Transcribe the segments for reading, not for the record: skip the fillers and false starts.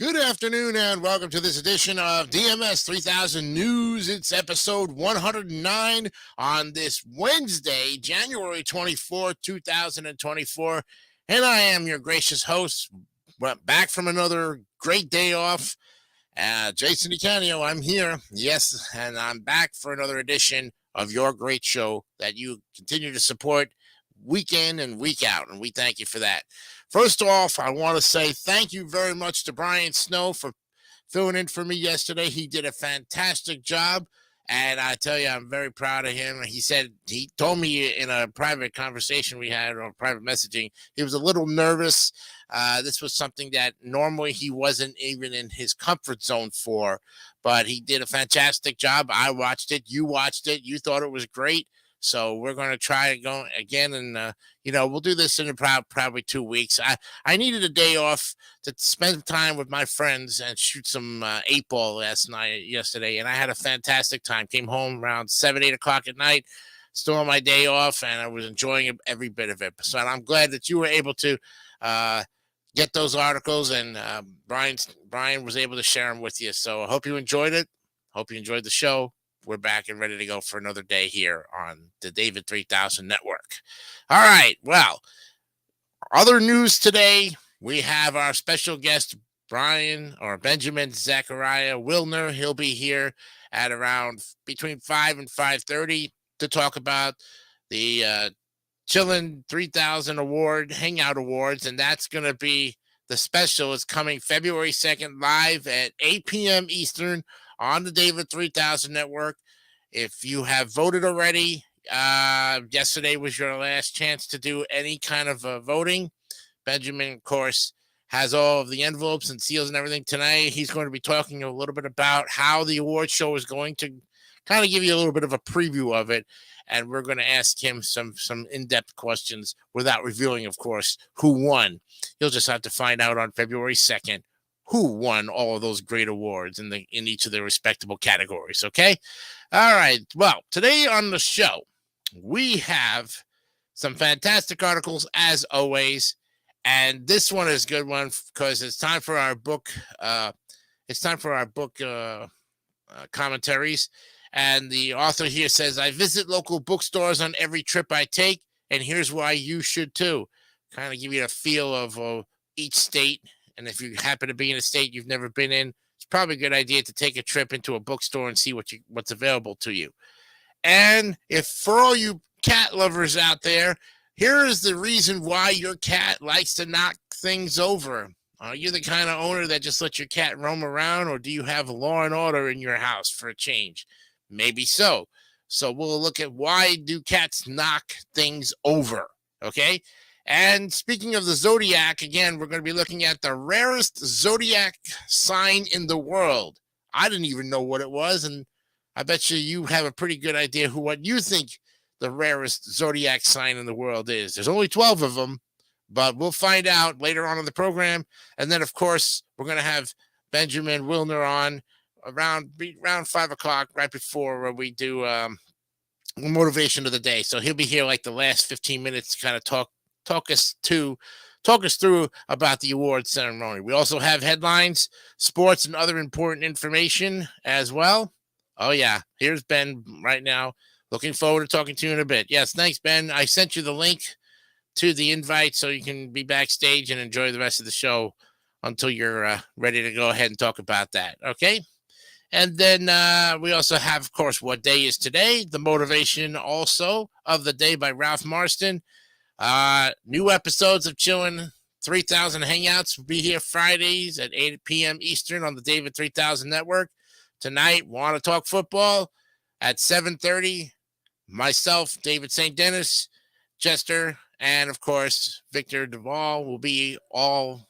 Good afternoon and welcome to this edition of DMS 3000 News. It's episode 109 on this Wednesday, January 24th, 2024. And I am your gracious host, back from another great day off. Jason DiCanio, I'm here. Yes, and I'm back for another edition of your great show that you continue to support week in and week out, and we thank you for that. First off, I want to say thank you very much to Brian Snow for filling in for me yesterday. He did a fantastic job, and I tell you, I'm very proud of him. He told me in a private conversation we had, or private messaging, he was a little nervous. This was something that normally he wasn't even in his comfort zone for, but he did a fantastic job. I watched it. You watched it. You thought it was great. So we're going to try to go again, and we'll do this in probably 2 weeks. I needed a day off to spend time with my friends and shoot some 8-ball yesterday, and I had a fantastic time. Came home around 7-8 o'clock at night, still on my day off, and I was enjoying every bit of it. So I'm glad that you were able to get those articles, and Brian was able to share them with you. So I hope you enjoyed it. Hope you enjoyed the show. We're back and ready to go for another day here on the David 3000 Network. All right. Well, other news today, we have our special guest, Benjamin Zachariah Wilner. He'll be here at around between 5 and 5:30 to talk about the Chillin' 3000 Award, Hangout Awards, and that's going to be the special. Is coming February 2nd live at 8 p.m. Eastern on the David 3000 Network. If you have voted already, yesterday was your last chance to do any kind of voting. Benjamin, of course, has all of the envelopes and seals and everything. Tonight, he's going to be talking a little bit about how the award show is going to kind of give you a little bit of a preview of it. And we're going to ask him some in-depth questions without revealing, of course, who won. You'll just have to find out on February 2nd. Who won all of those great awards in each of their respectable categories, okay? All right, well, today on the show, we have some fantastic articles, as always, and this one is a good one because it's time for our book. Commentaries, and the author here says, I visit local bookstores on every trip I take, and here's why you should too. Kind of give you a feel of each state. And if you happen to be in a state you've never been in, it's probably a good idea to take a trip into a bookstore and see what's available to you. And if for all you cat lovers out there, here is the reason why your cat likes to knock things over. Are you the kind of owner that just lets your cat roam around, or do you have law and order in your house for a change? Maybe so. So we'll look at why do cats knock things over, okay? And speaking of the zodiac, again, we're going to be looking at the rarest zodiac sign in the world. I didn't even know what it was, and I bet you have a pretty good idea what you think the rarest zodiac sign in the world is. There's only 12 of them, but we'll find out later on in the program. And then, of course, we're going to have Benjamin Wilner on around 5 o'clock, right before we do motivation of the day. So he'll be here like the last 15 minutes to kind of talk us through about the award ceremony. We also have headlines, sports, and other important information as well. Oh yeah, here's Ben right now. Looking forward to talking to you in a bit. Yes, thanks, Ben. I sent you the link to the invite so you can be backstage and enjoy the rest of the show until you're ready to go ahead and talk about that. Okay. And then we also have, of course, what day is today? The motivation also of the day by Ralph Marston. New episodes of Chillin' 3000 Hangouts will be here Fridays at 8 p.m. Eastern on the David 3000 Network. Tonight, Want to Talk Football at 7:30. Myself, David St. Dennis, Chester, and, of course, Victor Duvall will be all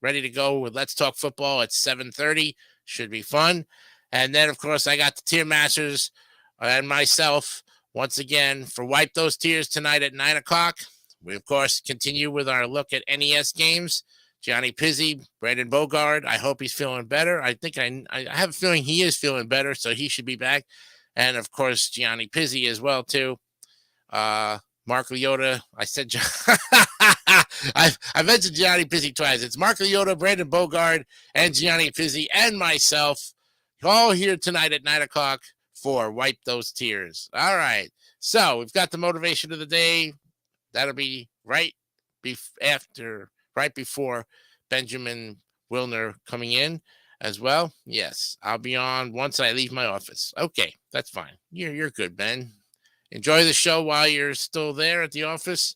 ready to go with Let's Talk Football at 7:30. Should be fun. And then, of course, I got the Tier Masters and myself once again for Wipe Those Tears tonight at 9 o'clock. We, of course, continue with our look at NES games. Johnny Pizzi, Brandon Bogard. I hope he's feeling better. I think I have a feeling he is feeling better, so he should be back. And, of course, Gianni Pizzi as well, too. Mark Leota. I said I mentioned Gianni Pizzi twice. It's Marco Yoda, Brandon Bogard, and Gianni Pizzi, and myself, all here tonight at 9 o'clock for Wipe Those Tears. All right. So we've got the motivation of the day. That'll be right before Benjamin Wilner coming in as well. Yes, I'll be on once I leave my office. Okay, that's fine. You're good, Ben. Enjoy the show while you're still there at the office.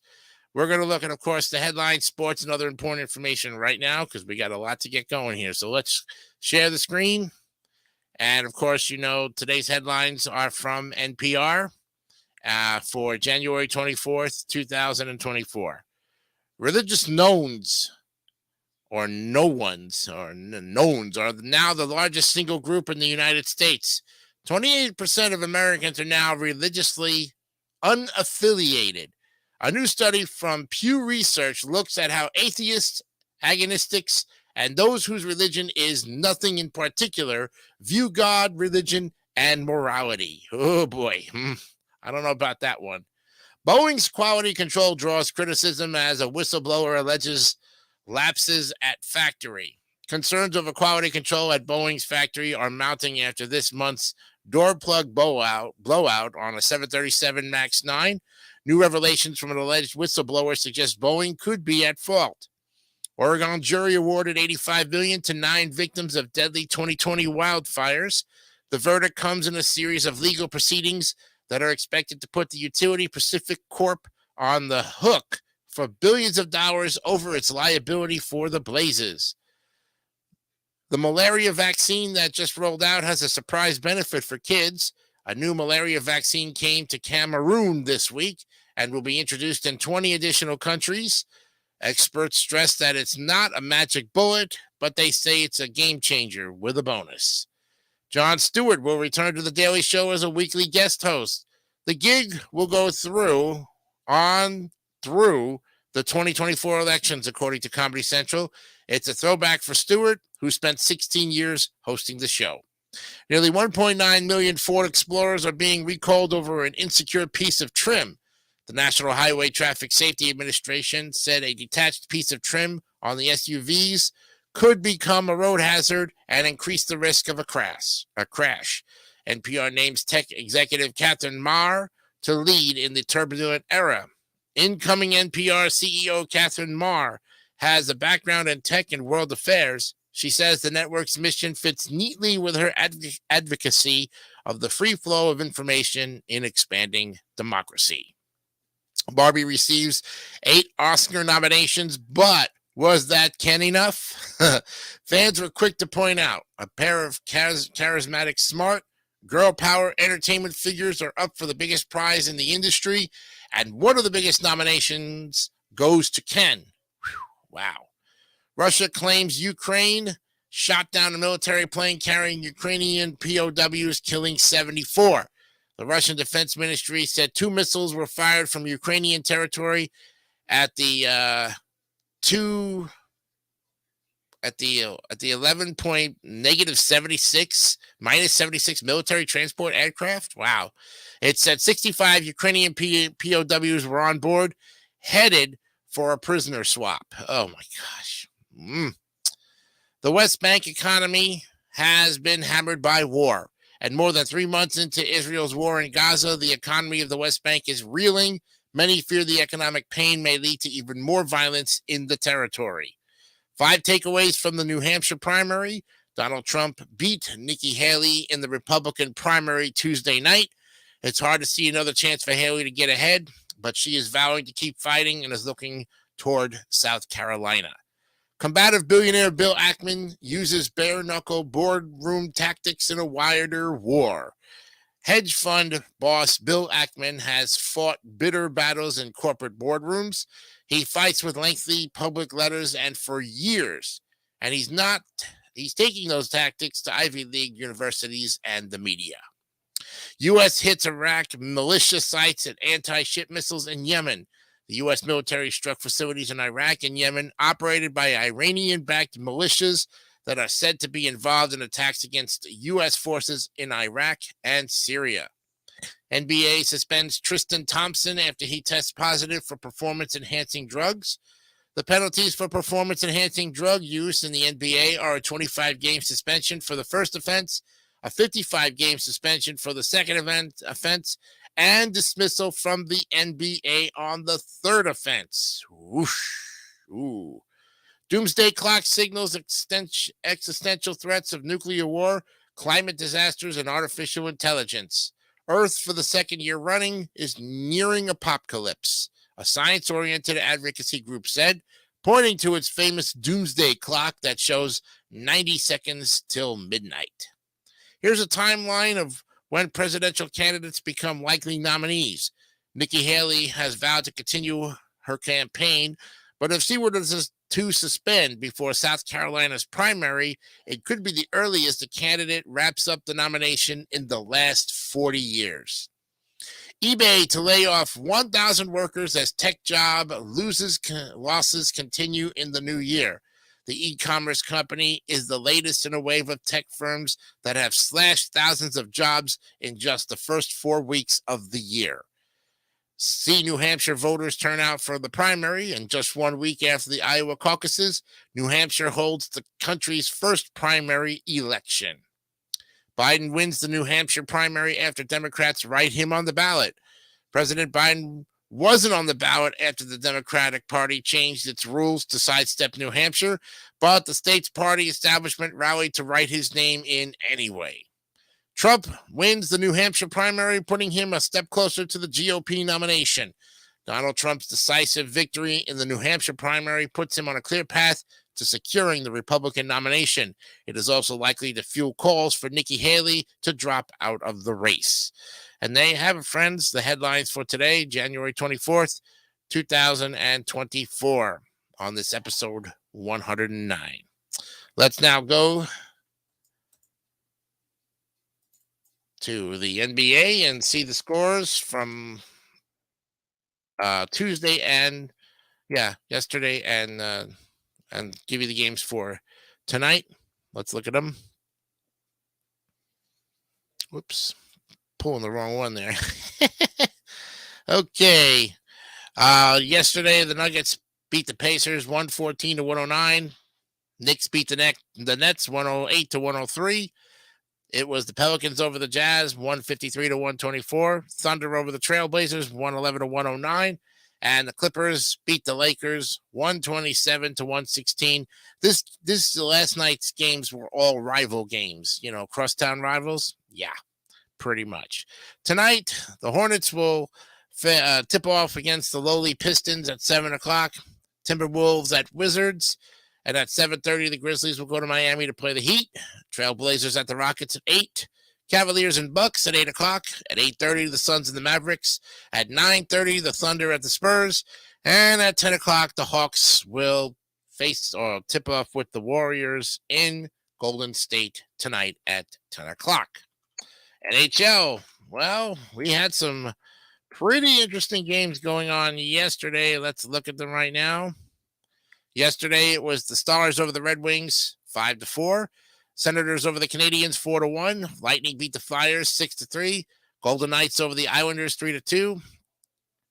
We're going to look at, of course, the headlines, sports, and other important information right now because we got a lot to get going here. So let's share the screen. And, of course, today's headlines are from NPR for January 24th, 2024. Religious knowns or no ones or knowns are now the largest single group in the United States. 28% of Americans are now religiously unaffiliated. A new study from Pew Research looks at how atheists, agnostics, and those whose religion is nothing in particular view God, religion, and morality. Oh, boy. I don't know about that one. Boeing's quality control draws criticism as a whistleblower alleges lapses at factory. Concerns over quality control at Boeing's factory are mounting after this month's door plug blowout on a 737 MAX 9. New revelations from an alleged whistleblower suggest Boeing could be at fault. Oregon jury awarded $85 million to 9 victims of deadly 2020 wildfires. The verdict comes in a series of legal proceedings that are expected to put the utility Pacific Corp on the hook for billions of dollars over its liability for the blazes. The malaria vaccine that just rolled out has a surprise benefit for kids. A new malaria vaccine came to Cameroon this week and will be introduced in 20 additional countries. Experts stress that it's not a magic bullet, but they say it's a game changer with a bonus. Jon Stewart will return to The Daily Show as a weekly guest host. The gig will go through the 2024 elections, according to Comedy Central. It's a throwback for Stewart, who spent 16 years hosting the show. Nearly 1.9 million Ford Explorers are being recalled over an insecure piece of trim. The National Highway Traffic Safety Administration said a detached piece of trim on the SUVs could become a road hazard and increase the risk of a crash. NPR names tech executive Catherine Marr to lead in the turbulent era. Incoming NPR CEO Catherine Marr has a background in tech and world affairs. She says the network's mission fits neatly with her advocacy of the free flow of information in expanding democracy. Barbie receives 8 Oscar nominations, but was that Ken enough? Fans were quick to point out a pair of charismatic, smart, girl power entertainment figures are up for the biggest prize in the industry, and one of the biggest nominations goes to Ken. Whew, wow. Russia claims Ukraine shot down a military plane carrying Ukrainian POWs, killing 74. The Russian Defense Ministry said 2 missiles were fired from Ukrainian territory at the 11.-76 military transport aircraft. Wow. It said 65 Ukrainian POWs were on board, headed for a prisoner swap. Oh, my gosh. The West Bank economy has been hammered by war. And more than 3 months into Israel's war in Gaza, the economy of the West Bank is reeling. Many fear the economic pain may lead to even more violence in the territory. 5 takeaways from the New Hampshire primary. Donald Trump beat Nikki Haley in the Republican primary Tuesday night. It's hard to see another chance for Haley to get ahead, but she is vowing to keep fighting and is looking toward South Carolina. Combative billionaire Bill Ackman uses bare-knuckle boardroom tactics in a wilder war. Hedge fund boss Bill Ackman has fought bitter battles in corporate boardrooms. He fights with lengthy public letters and for years. And he's taking those tactics to Ivy League universities and the media. U.S. hits Iraq militia sites and anti-ship missiles in Yemen. The U.S. military struck facilities in Iraq and Yemen operated by Iranian-backed militias that are said to be involved in attacks against U.S. forces in Iraq and Syria. NBA suspends Tristan Thompson after he tests positive for performance-enhancing drugs. The penalties for performance-enhancing drug use in the NBA are a 25-game suspension for the first offense, a 55-game suspension for the second offense, and dismissal from the NBA on the third offense. Whoosh. Ooh. Doomsday clock signals existential threats of nuclear war, climate disasters, and artificial intelligence. Earth, for the second year running, is nearing apocalypse, a science-oriented advocacy group said, pointing to its famous doomsday clock that shows 90 seconds till midnight. Here's a timeline of when presidential candidates become likely nominees. Nikki Haley has vowed to continue her campaign, but if she were to suspend before South Carolina's primary, it could be the earliest a candidate wraps up the nomination in the last 40 years. eBay to lay off 1,000 workers as tech job losses continue in the new year. The e-commerce company is the latest in a wave of tech firms that have slashed thousands of jobs in just the first 4 weeks of the year. See New Hampshire voters turn out for the primary, and just 1 week after the Iowa caucuses, New Hampshire holds the country's first primary election. Biden wins the New Hampshire primary after Democrats write him on the ballot. President Biden wasn't on the ballot after the Democratic Party changed its rules to sidestep New Hampshire, but the state's party establishment rallied to write his name in anyway. Trump wins the New Hampshire primary, putting him a step closer to the GOP nomination. Donald Trump's decisive victory in the New Hampshire primary puts him on a clear path to securing the Republican nomination. It is also likely to fuel calls for Nikki Haley to drop out of the race. And there you have it, friends, the headlines for today, January 24th, 2024, on this episode 109. Let's now go to the NBA and see the scores from Tuesday and yesterday, and give you the games for tonight. Let's look at them. Whoops, pulling the wrong one there. Okay. Yesterday the Nuggets beat the Pacers 114-109. Knicks beat the Nets 108-103. It was the Pelicans over the Jazz, 153-124. Thunder over the Trailblazers, 111-109. And the Clippers beat the Lakers, 127-116. This last night's games were all rival games, crosstown rivals. Yeah, pretty much. Tonight, the Hornets will tip off against the lowly Pistons at 7 o'clock. Timberwolves at Wizards. And at 7:30, the Grizzlies will go to Miami to play the Heat. Trailblazers at the Rockets at 8. Cavaliers and Bucks at 8 o'clock. At 8:30, the Suns and the Mavericks. At 9:30, the Thunder at the Spurs. And at 10 o'clock, the Hawks will face or tip off with the Warriors in Golden State tonight at 10 o'clock. NHL, well, we had some pretty interesting games going on yesterday. Let's look at them right now. Yesterday, it was the Stars over the Red Wings, 5-4. Senators over the Canadiens, 4-1. Lightning beat the Flyers, 6-3. Golden Knights over the Islanders, 3-2.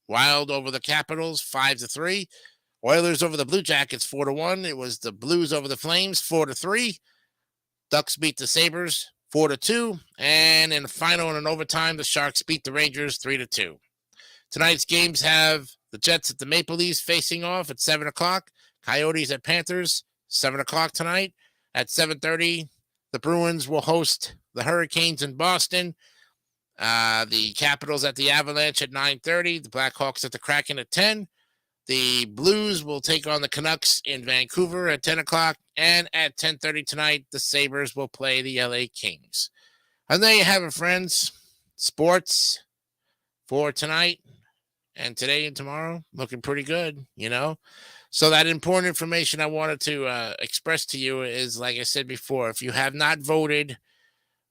Wild over the Capitals, 5-3. Oilers over the Blue Jackets, 4-1. It was the Blues over the Flames, 4-3. Ducks beat the Sabres, 4-2. And in the final and in overtime, the Sharks beat the Rangers, 3-2. Tonight's games have the Jets at the Maple Leafs facing off at 7 o'clock. Coyotes at Panthers, 7 o'clock tonight. At 7:30, the Bruins will host the Hurricanes in Boston. The Capitals at the Avalanche at 9:30. The Blackhawks at the Kraken at 10. The Blues will take on the Canucks in Vancouver at 10 o'clock. And at 10:30 tonight, the Sabres will play the LA Kings. And there you have it, friends. Sports for tonight and today and tomorrow looking pretty good, So that important information I wanted to express to you is, like I said before, if you have not voted,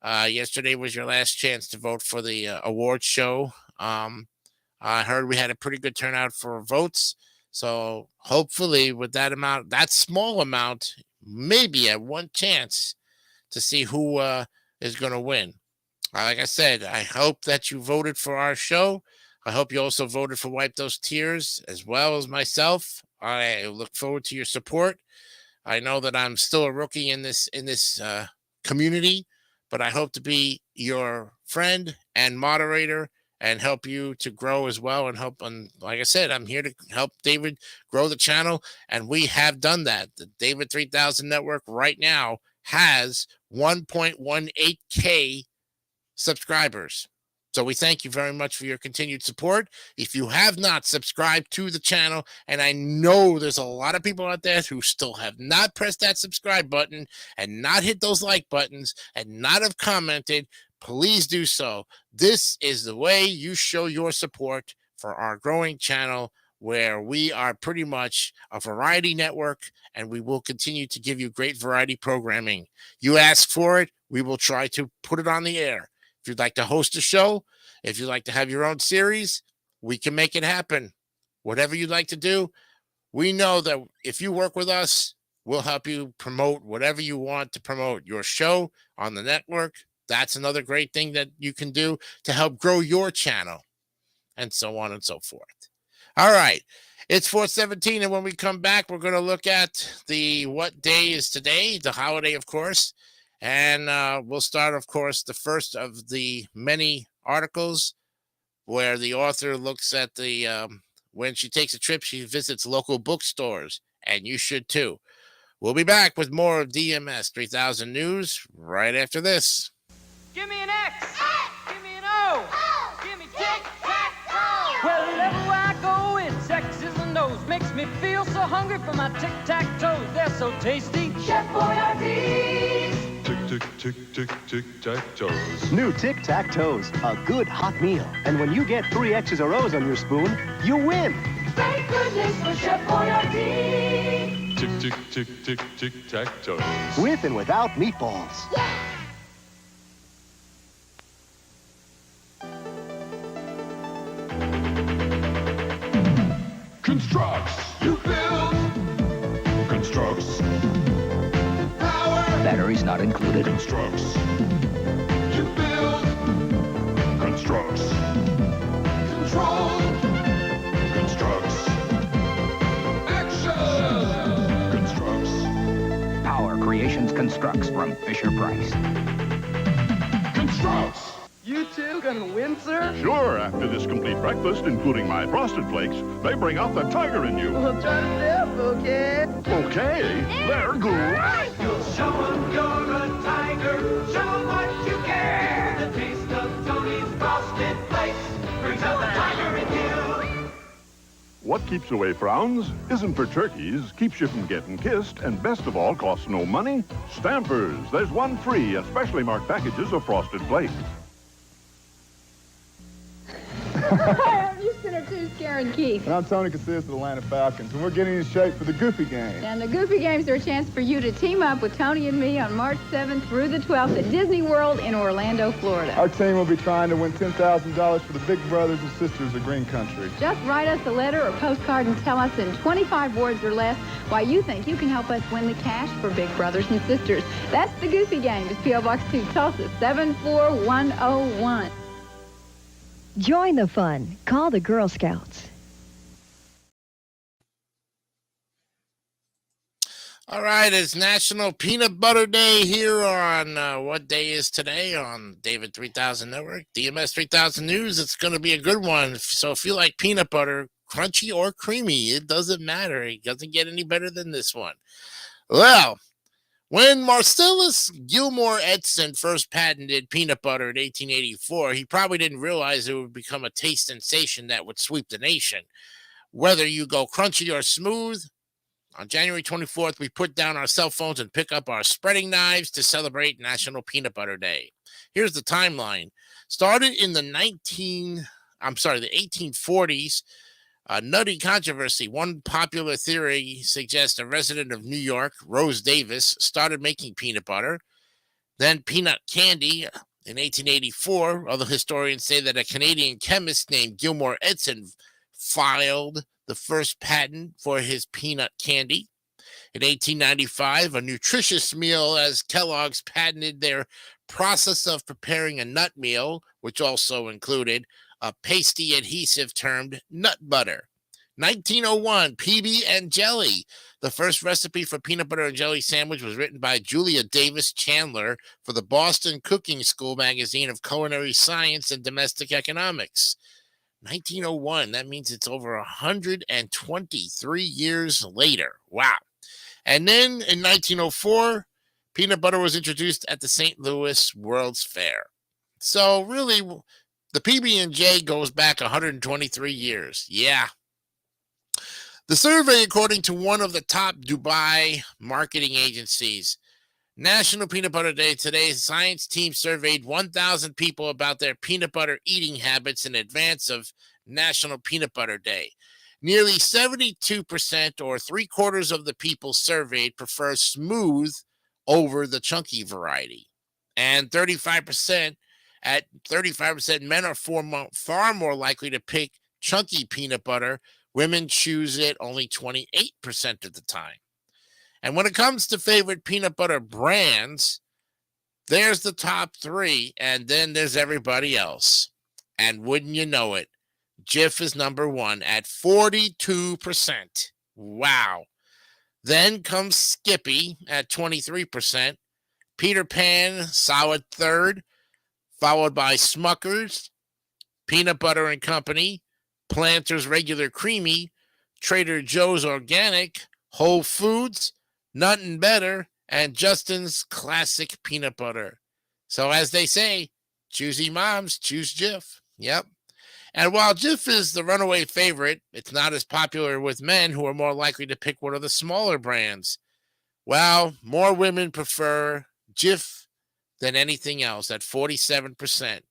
yesterday was your last chance to vote for the award show. I heard we had a pretty good turnout for votes. So hopefully with that amount, that small amount, maybe at one chance to see who is going to win. Like I said, I hope that you voted for our show. I hope you also voted for Wipe Those Tears as well as myself. I look forward to your support. I know that I'm still a rookie in this community, but I hope to be your friend and moderator and help you to grow as well and help. And like I said, I'm here to help David grow the channel, and we have done that. The David 3000 Network right now has 1.18K subscribers. So we thank you very much for your continued support. If you have not subscribed to the channel, and I know there's a lot of people out there who still have not pressed that subscribe button and not hit those like buttons and not have commented, please do so. This is the way you show your support for our growing channel, where we are pretty much a variety network, and we will continue to give you great variety programming. You ask for it, we will try to put it on the air. If you'd like to host a show, if you'd like to have your own series, we can make it happen. Whatever you'd like to do, we know that if you work with us, we'll help you promote whatever you want to promote. Your show on the network, that's another great thing that you can do to help grow your channel, and so on and so forth. All right. It's 4:17, and when we come back, we're going to look at the what day is today, the holiday, of course. And we'll start, of course, the first of the many articles where the author looks at the when she takes a trip, she visits local bookstores, and you should too. We'll be back with more of DMS 3000 News right after this. Give me an X. Give me an O. Give me tic-tac-toe. Wherever I go, it's X's and O's. Makes me feel so hungry for my tic-tac-toes. They're so tasty. Chef Boyardee. Tic-tac-toes. New tic-tac-toes, a good hot meal. And when you get 3 X's or O's on your spoon, you win. Thank goodness for Chef Boyardee. Tic-tac-toes. With and without meatballs. Yeah. Constructs. You build. Constructs. Batteries not included. Constructs. You build. Constructs. Control. Constructs. Action. Constructs. Power Creations Constructs from Fisher-Price. Constructs. You two gonna win, sir? Sure, after this complete breakfast, including my Frosted Flakes, they bring out the tiger in you. Well, try to step, okay? Okay, they're great. You'll show 'em you're a tiger. Show 'em what you care. The taste of Tony's Frosted Flakes brings out the tiger in you. What keeps away frowns isn't for turkeys, keeps you from getting kissed, and best of all, costs no money. Stampers. There's one free and specially marked packages of Frosted Flakes. Hi, I'm Houston or two, Karen Keith. And I'm Tony Casillas of the Atlanta Falcons, and we're getting in shape for the Goofy Game. And the Goofy Games are a chance for you to team up with Tony and me on March 7th through the 12th at Disney World in Orlando, Florida. Our team will be trying to win $10,000 for the big brothers and sisters of Green Country. Just write us a letter or postcard and tell us in 25 words or less why you think you can help us win the cash for big brothers and sisters. That's the Goofy Game. It's P.O. Box 2, Tulsa, 74101. Join the fun. Call the Girl Scouts. All right, it's National Peanut Butter Day here on what day is today on David 3000 Network, DMS 3000 News. It's going to be a good one. So if you like peanut butter, crunchy or creamy, it doesn't matter. It doesn't get any better than this one. Well, when Marcellus Gilmore Edson first patented peanut butter in 1884, he probably didn't realize it would become a taste sensation that would sweep the nation. Whether you go crunchy or smooth, on January 24th, we put down our cell phones and pick up our spreading knives to celebrate National Peanut Butter Day. Here's the timeline. Started in the 1840s, a nutty controversy. One popular theory suggests a resident of New York, Rose Davis, started making peanut butter. Then peanut candy in 1884. Other historians say that a Canadian chemist named Gilmore Edson filed the first patent for his peanut candy. In 1895, a nutritious meal as Kellogg's patented their process of preparing a nut meal, which also included a pasty adhesive termed nut butter. 1901, PB and jelly. The first recipe for peanut butter and jelly sandwich was written by Julia Davis Chandler for the Boston Cooking School magazine of culinary science and domestic economics. 1901, that means it's over 123 years later. Wow. And then in 1904, peanut butter was introduced at the St. Louis World's Fair. So really, the PB&J goes back 123 years. Yeah. The survey, according to one of the top Dubai marketing agencies, National Peanut Butter Day today, science team surveyed 1,000 people about their peanut butter eating habits in advance of National Peanut Butter Day. Nearly 72%, or 3/4 of the people surveyed, prefer smooth over the chunky variety. And 35%, at 35%, men are far more likely to pick chunky peanut butter. Women choose it only 28% of the time. And when it comes to favorite peanut butter brands, there's the top 3, and then there's everybody else. And wouldn't you know it, Jif is number 1 at 42%. Wow. Then comes Skippy at 23%. Peter Pan, solid 3rd, followed by Smucker's, Peanut Butter and Company, Planters Regular Creamy, Trader Joe's Organic, Whole Foods, Nothing Better, and Justin's Classic Peanut Butter. So as they say, choosy moms choose Jif. Yep. And while Jif is the runaway favorite, it's not as popular with men, who are more likely to pick one of the smaller brands. Well, more women prefer Jif than anything else at 47%.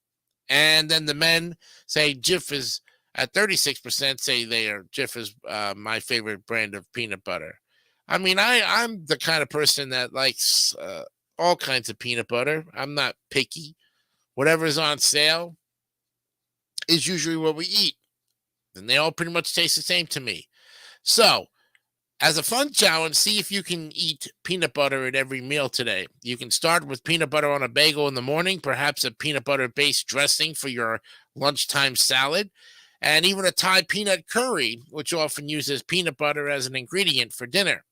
And then the men say Jif is at 36%, say Jif is my favorite brand of peanut butter. I mean, I'm the kind of person that likes all kinds of peanut butter. I'm not picky. Whatever's on sale is usually what we eat. And they all pretty much taste the same to me. So, as a fun challenge, see if you can eat peanut butter at every meal today. You can start with peanut butter on a bagel in the morning, perhaps a peanut butter-based dressing for your lunchtime salad, and even a Thai peanut curry, which often uses peanut butter as an ingredient for dinner.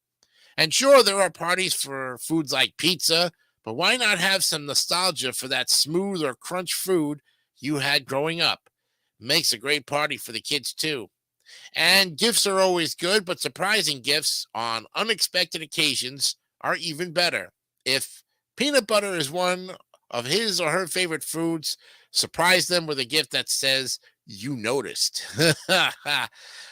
And sure, there are parties for foods like pizza, but why not have some nostalgia for that smooth or crunch food you had growing up? Makes a great party for the kids, too. And gifts are always good, but surprising gifts on unexpected occasions are even better. If peanut butter is one of his or her favorite foods, surprise them with a gift that says, "You noticed."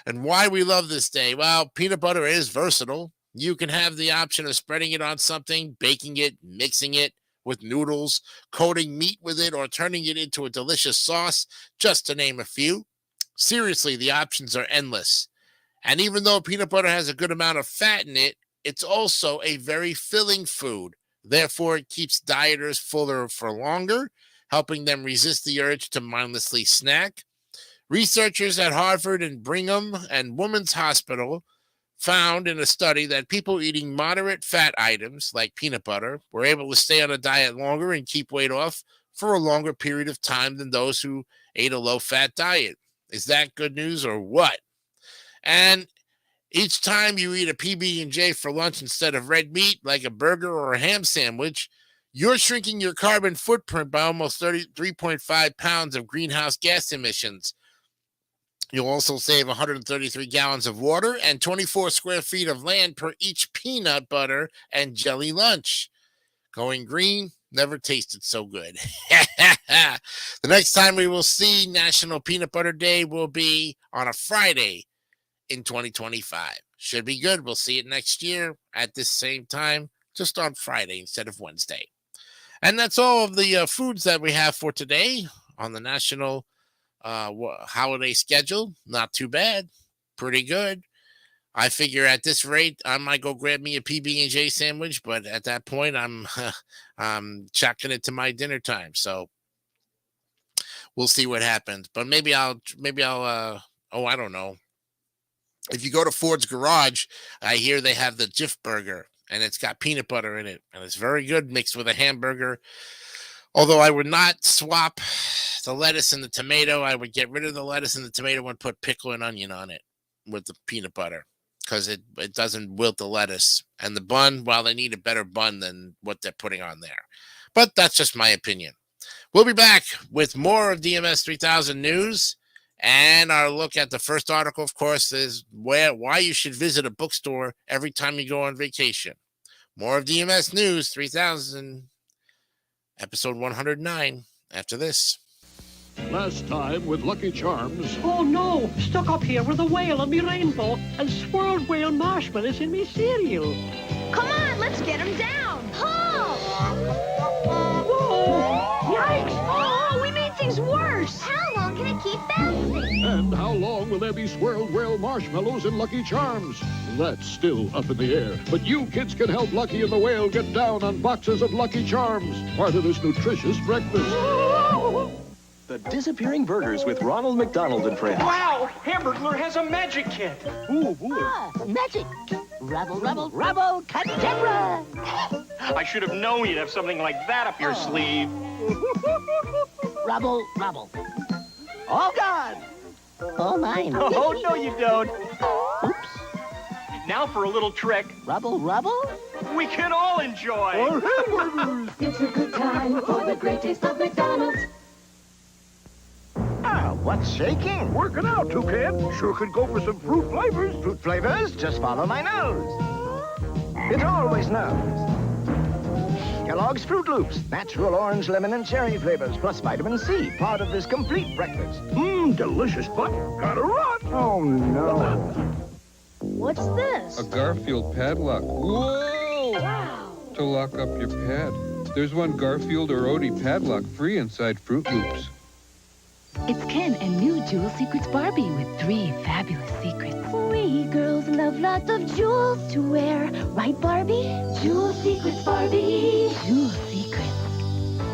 And why we love this day? Well, peanut butter is versatile. You can have the option of spreading it on something, baking it, mixing it with noodles, coating meat with it, or turning it into a delicious sauce, just to name a few. Seriously, the options are endless. And even though peanut butter has a good amount of fat in it, it's also a very filling food. Therefore, it keeps dieters fuller for longer, helping them resist the urge to mindlessly snack. Researchers at Harvard and Brigham and Women's Hospital found in a study that people eating moderate fat items like peanut butter were able to stay on a diet longer and keep weight off for a longer period of time than those who ate a low-fat diet. Is that good news or what? And each time you eat a PB&J for lunch instead of red meat, like a burger or a ham sandwich, you're shrinking your carbon footprint by almost 33.5 pounds of greenhouse gas emissions. You'll also save 133 gallons of water and 24 square feet of land per each peanut butter and jelly lunch. Going green never tasted so good. The next time we will see National Peanut Butter Day will be on a Friday in 2025. Should be good. We'll see it next year at this same time, just on Friday instead of Wednesday. And that's all of the foods that we have for today on the National holiday schedule. Not too bad. Pretty good. I figure at this rate, I might go grab me a PB&J sandwich, but at that point, I'm chucking it to my dinner time. So we'll see what happens. But maybe I'll I don't know. If you go to Ford's Garage, I hear they have the Jif Burger, and it's got peanut butter in it, and it's very good mixed with a hamburger. Although I would not swap the lettuce and the tomato. I would get rid of the lettuce and the tomato and put pickle and onion on it. with the peanut butter because it doesn't wilt the lettuce. And the bun, well, they need a better bun than what they're putting on there. But that's just my opinion. We'll be back with more of DMS 3000 news. And our look at the first article, of course, is why you should visit a bookstore every time you go on vacation. More of DMS News 3000, episode 109, after this. Last time with Lucky Charms. Oh no, stuck up here with a whale on me rainbow and swirled whale marshmallows in me cereal. Come on, let's get him down. Pull! Whoa! Yikes! Oh, we made things worse. How long can it keep bouncing? And how long will there be swirled whale marshmallows in Lucky Charms? That's still up in the air. But you kids can help Lucky and the whale get down on boxes of Lucky Charms. Part of this nutritious breakfast. The Disappearing Burgers with Ronald McDonald and Friends. Wow! Hamburglar has a magic kit. Ooh, boy. Magic. Rubble, rubble, rubble, cadabra. I should have known you'd have something like that up your sleeve. Rubble, rubble. All gone. All mine. Oh, no you don't. Oops. Now for a little trick. Rubble, rubble. We can all enjoy. It's a good time for the great taste of McDonald's. What's shaking? Working out, Toucan. Sure could go for some fruit flavors. Fruit flavors? Just follow my nose. It always knows. Kellogg's Fruit Loops. Natural orange, lemon, and cherry flavors, plus vitamin C. Part of this complete breakfast. Delicious, but gotta run. Oh, no. What's this? A Garfield padlock. Whoa! Wow. To lock up your pad. There's one Garfield or Odie padlock free inside Fruit Loops. It's Ken and new Jewel Secrets Barbie with 3 fabulous secrets. We girls love lots of jewels to wear. Right, Barbie? Jewel Secrets Barbie. Jewel Secrets.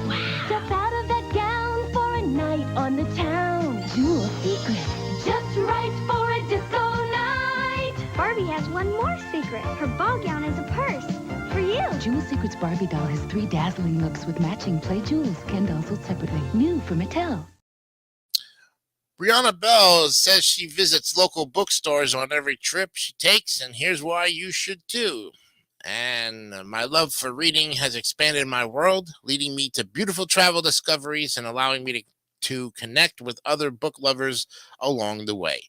Wow. Step out of that gown for a night on the town. Jewel Secrets. Just right for a disco night. Barbie has one more secret. Her ball gown is a purse. For you. Jewel Secrets Barbie doll has 3 dazzling looks with matching play jewels. Ken dolls sold separately. New from Mattel. Brianna Bell says she visits local bookstores on every trip she takes, and here's why you should too. And my love for reading has expanded my world, leading me to beautiful travel discoveries and allowing me to connect with other book lovers along the way.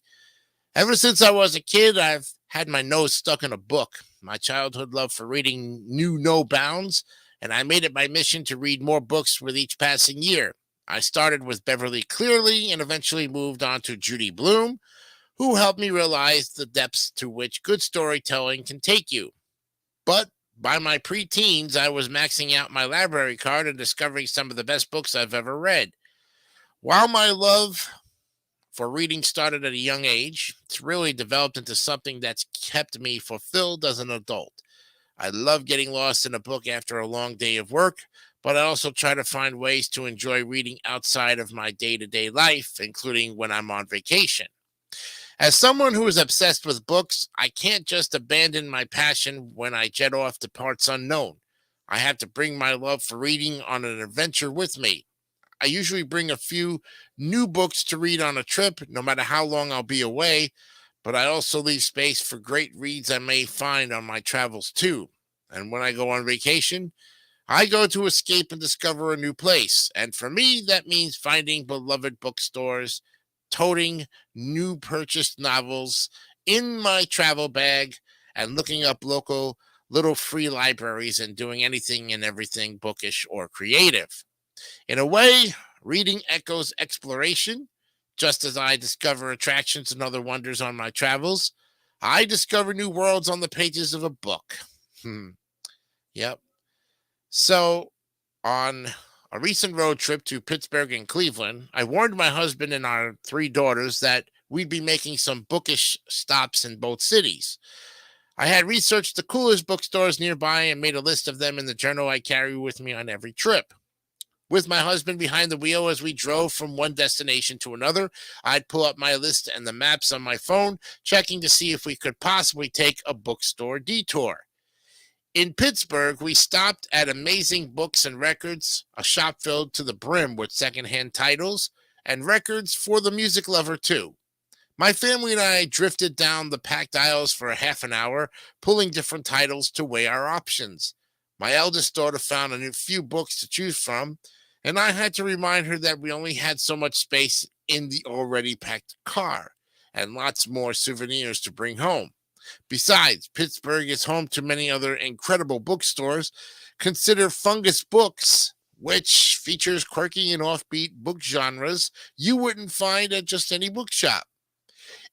Ever since I was a kid, I've had my nose stuck in a book. My childhood love for reading knew no bounds, and I made it my mission to read more books with each passing year. I started with Beverly Cleary and eventually moved on to Judy Blume, who helped me realize the depths to which good storytelling can take you. But by my preteens, I was maxing out my library card and discovering some of the best books I've ever read. While my love for reading started at a young age, it's really developed into something that's kept me fulfilled as an adult. I love getting lost in a book after a long day of work, but I also try to find ways to enjoy reading outside of my day-to-day life, including when I'm on vacation. As someone who is obsessed with books, I can't just abandon my passion when I jet off to parts unknown. I have to bring my love for reading on an adventure with me. I usually bring a few new books to read on a trip, no matter how long I'll be away, but I also leave space for great reads I may find on my travels too. And when I go on vacation, I go to escape and discover a new place. And for me, that means finding beloved bookstores, toting new purchased novels in my travel bag, and looking up local little free libraries and doing anything and everything bookish or creative. In a way, reading echoes exploration. Just as I discover attractions and other wonders on my travels, I discover new worlds on the pages of a book. Yep. So, on a recent road trip to Pittsburgh and Cleveland, I warned my husband and our 3 daughters that we'd be making some bookish stops in both cities. I had researched the coolest bookstores nearby and made a list of them in the journal I carry with me on every trip. With my husband behind the wheel as we drove from one destination to another, I'd pull up my list and the maps on my phone, checking to see if we could possibly take a bookstore detour. In Pittsburgh, we stopped at Amazing Books and Records, a shop filled to the brim with secondhand titles and records for the music lover too. My family and I drifted down the packed aisles for a half an hour, pulling different titles to weigh our options. My eldest daughter found few books to choose from, and I had to remind her that we only had so much space in the already packed car and lots more souvenirs to bring home. Besides, Pittsburgh is home to many other incredible bookstores. Consider Fungus Books, which features quirky and offbeat book genres you wouldn't find at just any bookshop.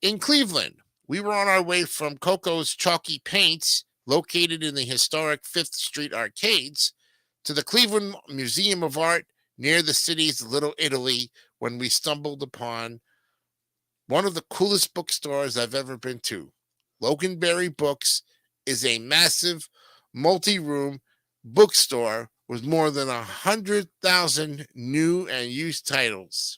In Cleveland, we were on our way from Coco's Chalky Paints, located in the historic Fifth Street arcades, to the Cleveland Museum of Art near the city's Little Italy when we stumbled upon one of the coolest bookstores I've ever been to. Loganberry Books is a massive, multi-room bookstore with more than 100,000 new and used titles.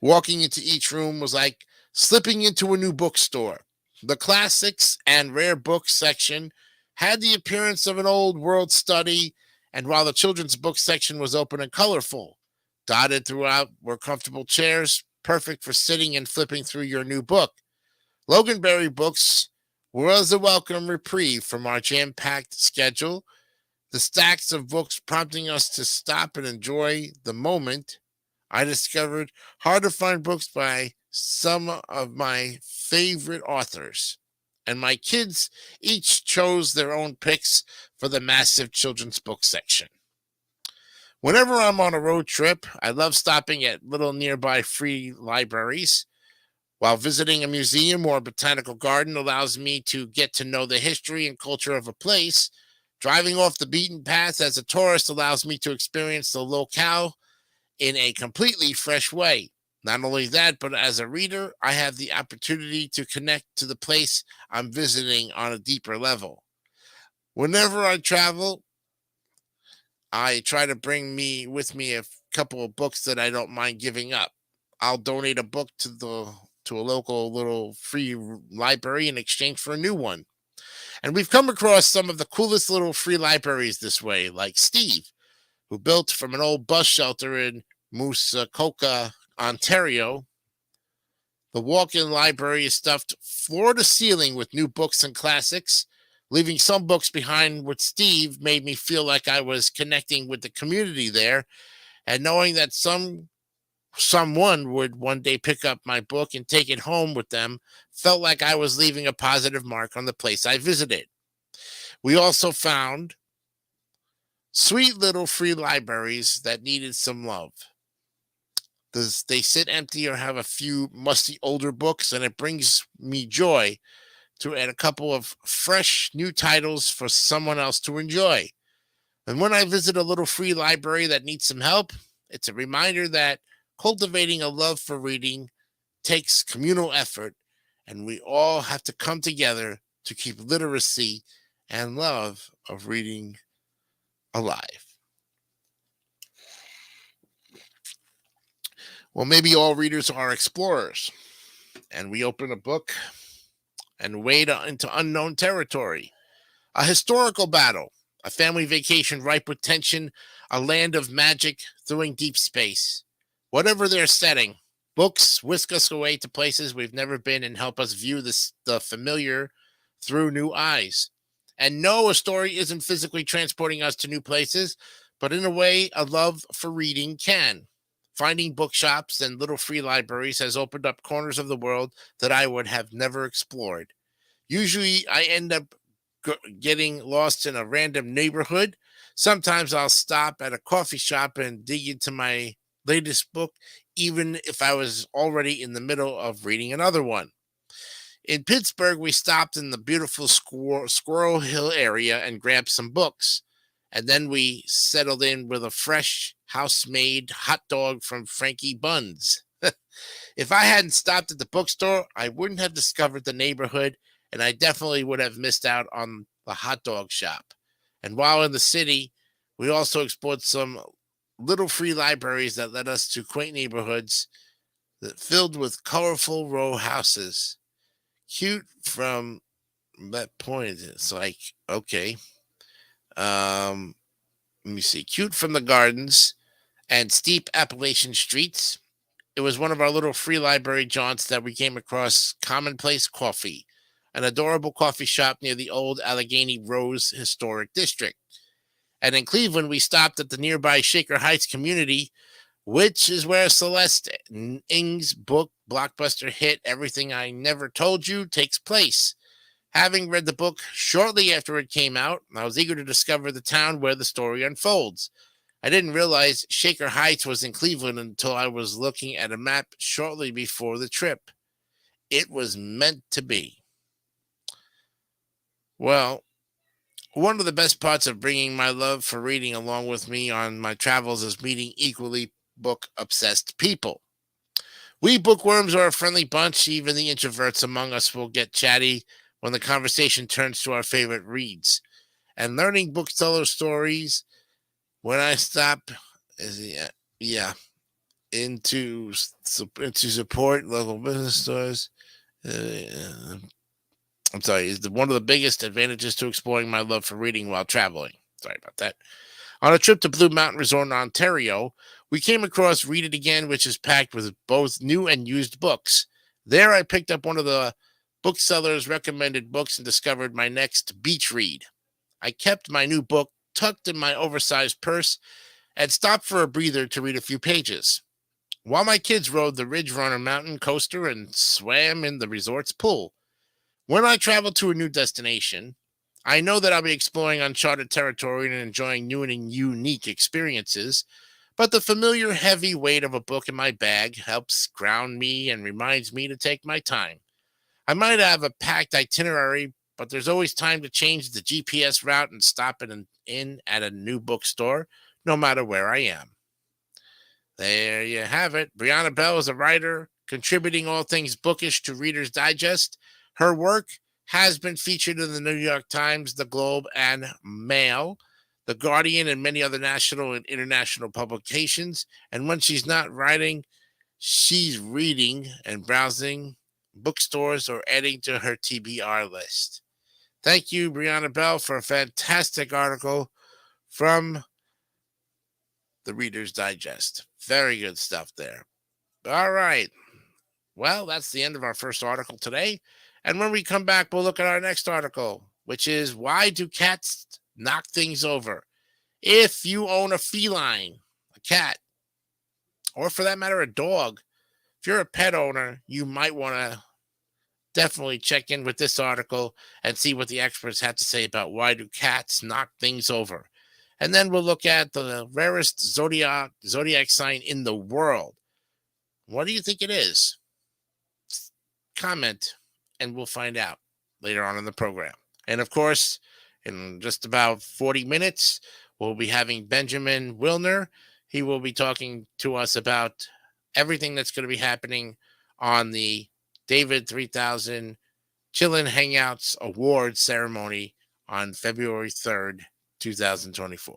Walking into each room was like slipping into a new bookstore. The classics and rare books section had the appearance of an old world study, and while the children's book section was open and colorful, dotted throughout were comfortable chairs, perfect for sitting and flipping through your new book. Loganberry Books was a welcome reprieve from our jam-packed schedule, the stacks of books prompting us to stop and enjoy the moment. I discovered hard to find books by some of my favorite authors, and my kids each chose their own picks for the massive children's book section. Whenever I'm on a road trip, I love stopping at little nearby free libraries. While visiting a museum or a botanical garden allows me to get to know the history and culture of a place, driving off the beaten path as a tourist allows me to experience the locale in a completely fresh way. Not only that, but as a reader, I have the opportunity to connect to the place I'm visiting on a deeper level. Whenever I travel, I try to bring with me a couple of books that I don't mind giving up. I'll donate a book to a local little free library in exchange for a new one. And we've come across some of the coolest little free libraries this way, like Steve, who built from an old bus shelter in Muskoka, Ontario. The walk-in library is stuffed floor to ceiling with new books and classics. Leaving some books behind with Steve made me feel like I was connecting with the community there, and knowing that someone would one day pick up my book and take it home with them felt like I was leaving a positive mark on the place I visited. We also found sweet little free libraries that needed some love. They sit empty or have a few musty older books, and it brings me joy to add a couple of fresh new titles for someone else to enjoy. And when I visit a little free library that needs some help, it's a reminder that cultivating a love for reading takes communal effort, and we all have to come together to keep literacy and love of reading alive. Well, maybe all readers are explorers, and we open a book and wade into unknown territory. A historical battle, a family vacation ripe with tension, a land of magic thrilling deep space. Whatever their setting, books whisk us away to places we've never been and help us view the familiar through new eyes. And no, a story isn't physically transporting us to new places, but in a way, a love for reading can. Finding bookshops and little free libraries has opened up corners of the world that I would have never explored. Usually, I end up getting lost in a random neighborhood. Sometimes I'll stop at a coffee shop and dig into my latest book, even if I was already in the middle of reading another one. In Pittsburgh, we stopped in the beautiful Squirrel Hill area and grabbed some books. And then we settled in with a fresh house-made hot dog from Frankie Buns. If I hadn't stopped at the bookstore, I wouldn't have discovered the neighborhood, and I definitely would have missed out on the hot dog shop. And while in the city, we also explored some little free libraries that led us to quaint neighborhoods that filled with colorful row houses. Cute from that point. It's like, okay. Let me see. Cute from the gardens and steep Appalachian streets. It was one of our little free library jaunts that we came across Commonplace Coffee, an adorable coffee shop near the old Allegheny Rose Historic District. And in Cleveland, we stopped at the nearby Shaker Heights community, which is where Celeste Ng's book, blockbuster hit Everything I Never Told You, takes place. Having read the book shortly after it came out, I was eager to discover the town where the story unfolds. I didn't realize Shaker Heights was in Cleveland until I was looking at a map shortly before the trip. It was meant to be. Well, one of the best parts of bringing my love for reading along with me on my travels is meeting equally book-obsessed people. We bookworms are a friendly bunch. Even the introverts among us will get chatty when the conversation turns to our favorite reads. And learning bookseller stories when I stop into support local business stores. I'm sorry, is one of the biggest advantages to exploring my love for reading while traveling. Sorry about that. On a trip to Blue Mountain Resort in Ontario, we came across Read It Again, which is packed with both new and used books. There I picked up one of the bookseller's recommended books and discovered my next beach read. I kept my new book tucked in my oversized purse and stopped for a breather to read a few pages, while my kids rode the Ridge Runner mountain coaster and swam in the resort's pool. When I travel to a new destination, I know that I'll be exploring uncharted territory and enjoying new and unique experiences, but the familiar heavy weight of a book in my bag helps ground me and reminds me to take my time. I might have a packed itinerary, but there's always time to change the GPS route and stop in at a new bookstore, no matter where I am. There you have it. Brianna Bell is a writer, contributing all things bookish to Reader's Digest. Her work has been featured in the New York Times, The Globe, and Mail, The Guardian, and many other national and international publications. And when she's not writing, she's reading and browsing bookstores or adding to her TBR list. Thank you, Brianna Bell, for a fantastic article from the Reader's Digest. Very good stuff there. All right. Well, that's the end of our first article today. And when we come back, we'll look at our next article, which is Why Do Cats Knock Things Over? If you own a feline, a cat, or for that matter, a dog, if you're a pet owner, you might want to definitely check in with this article and see what the experts have to say about why do cats knock things over. And then we'll look at the rarest zodiac sign in the world. What do you think it is? Comment, and we'll find out later on in the program. And of course, in just about 40 minutes, we'll be having Benjamin Wilner. He will be talking to us about everything that's going to be happening on the David 3000 Chillin' Hangouts Awards ceremony on February 3rd, 2024.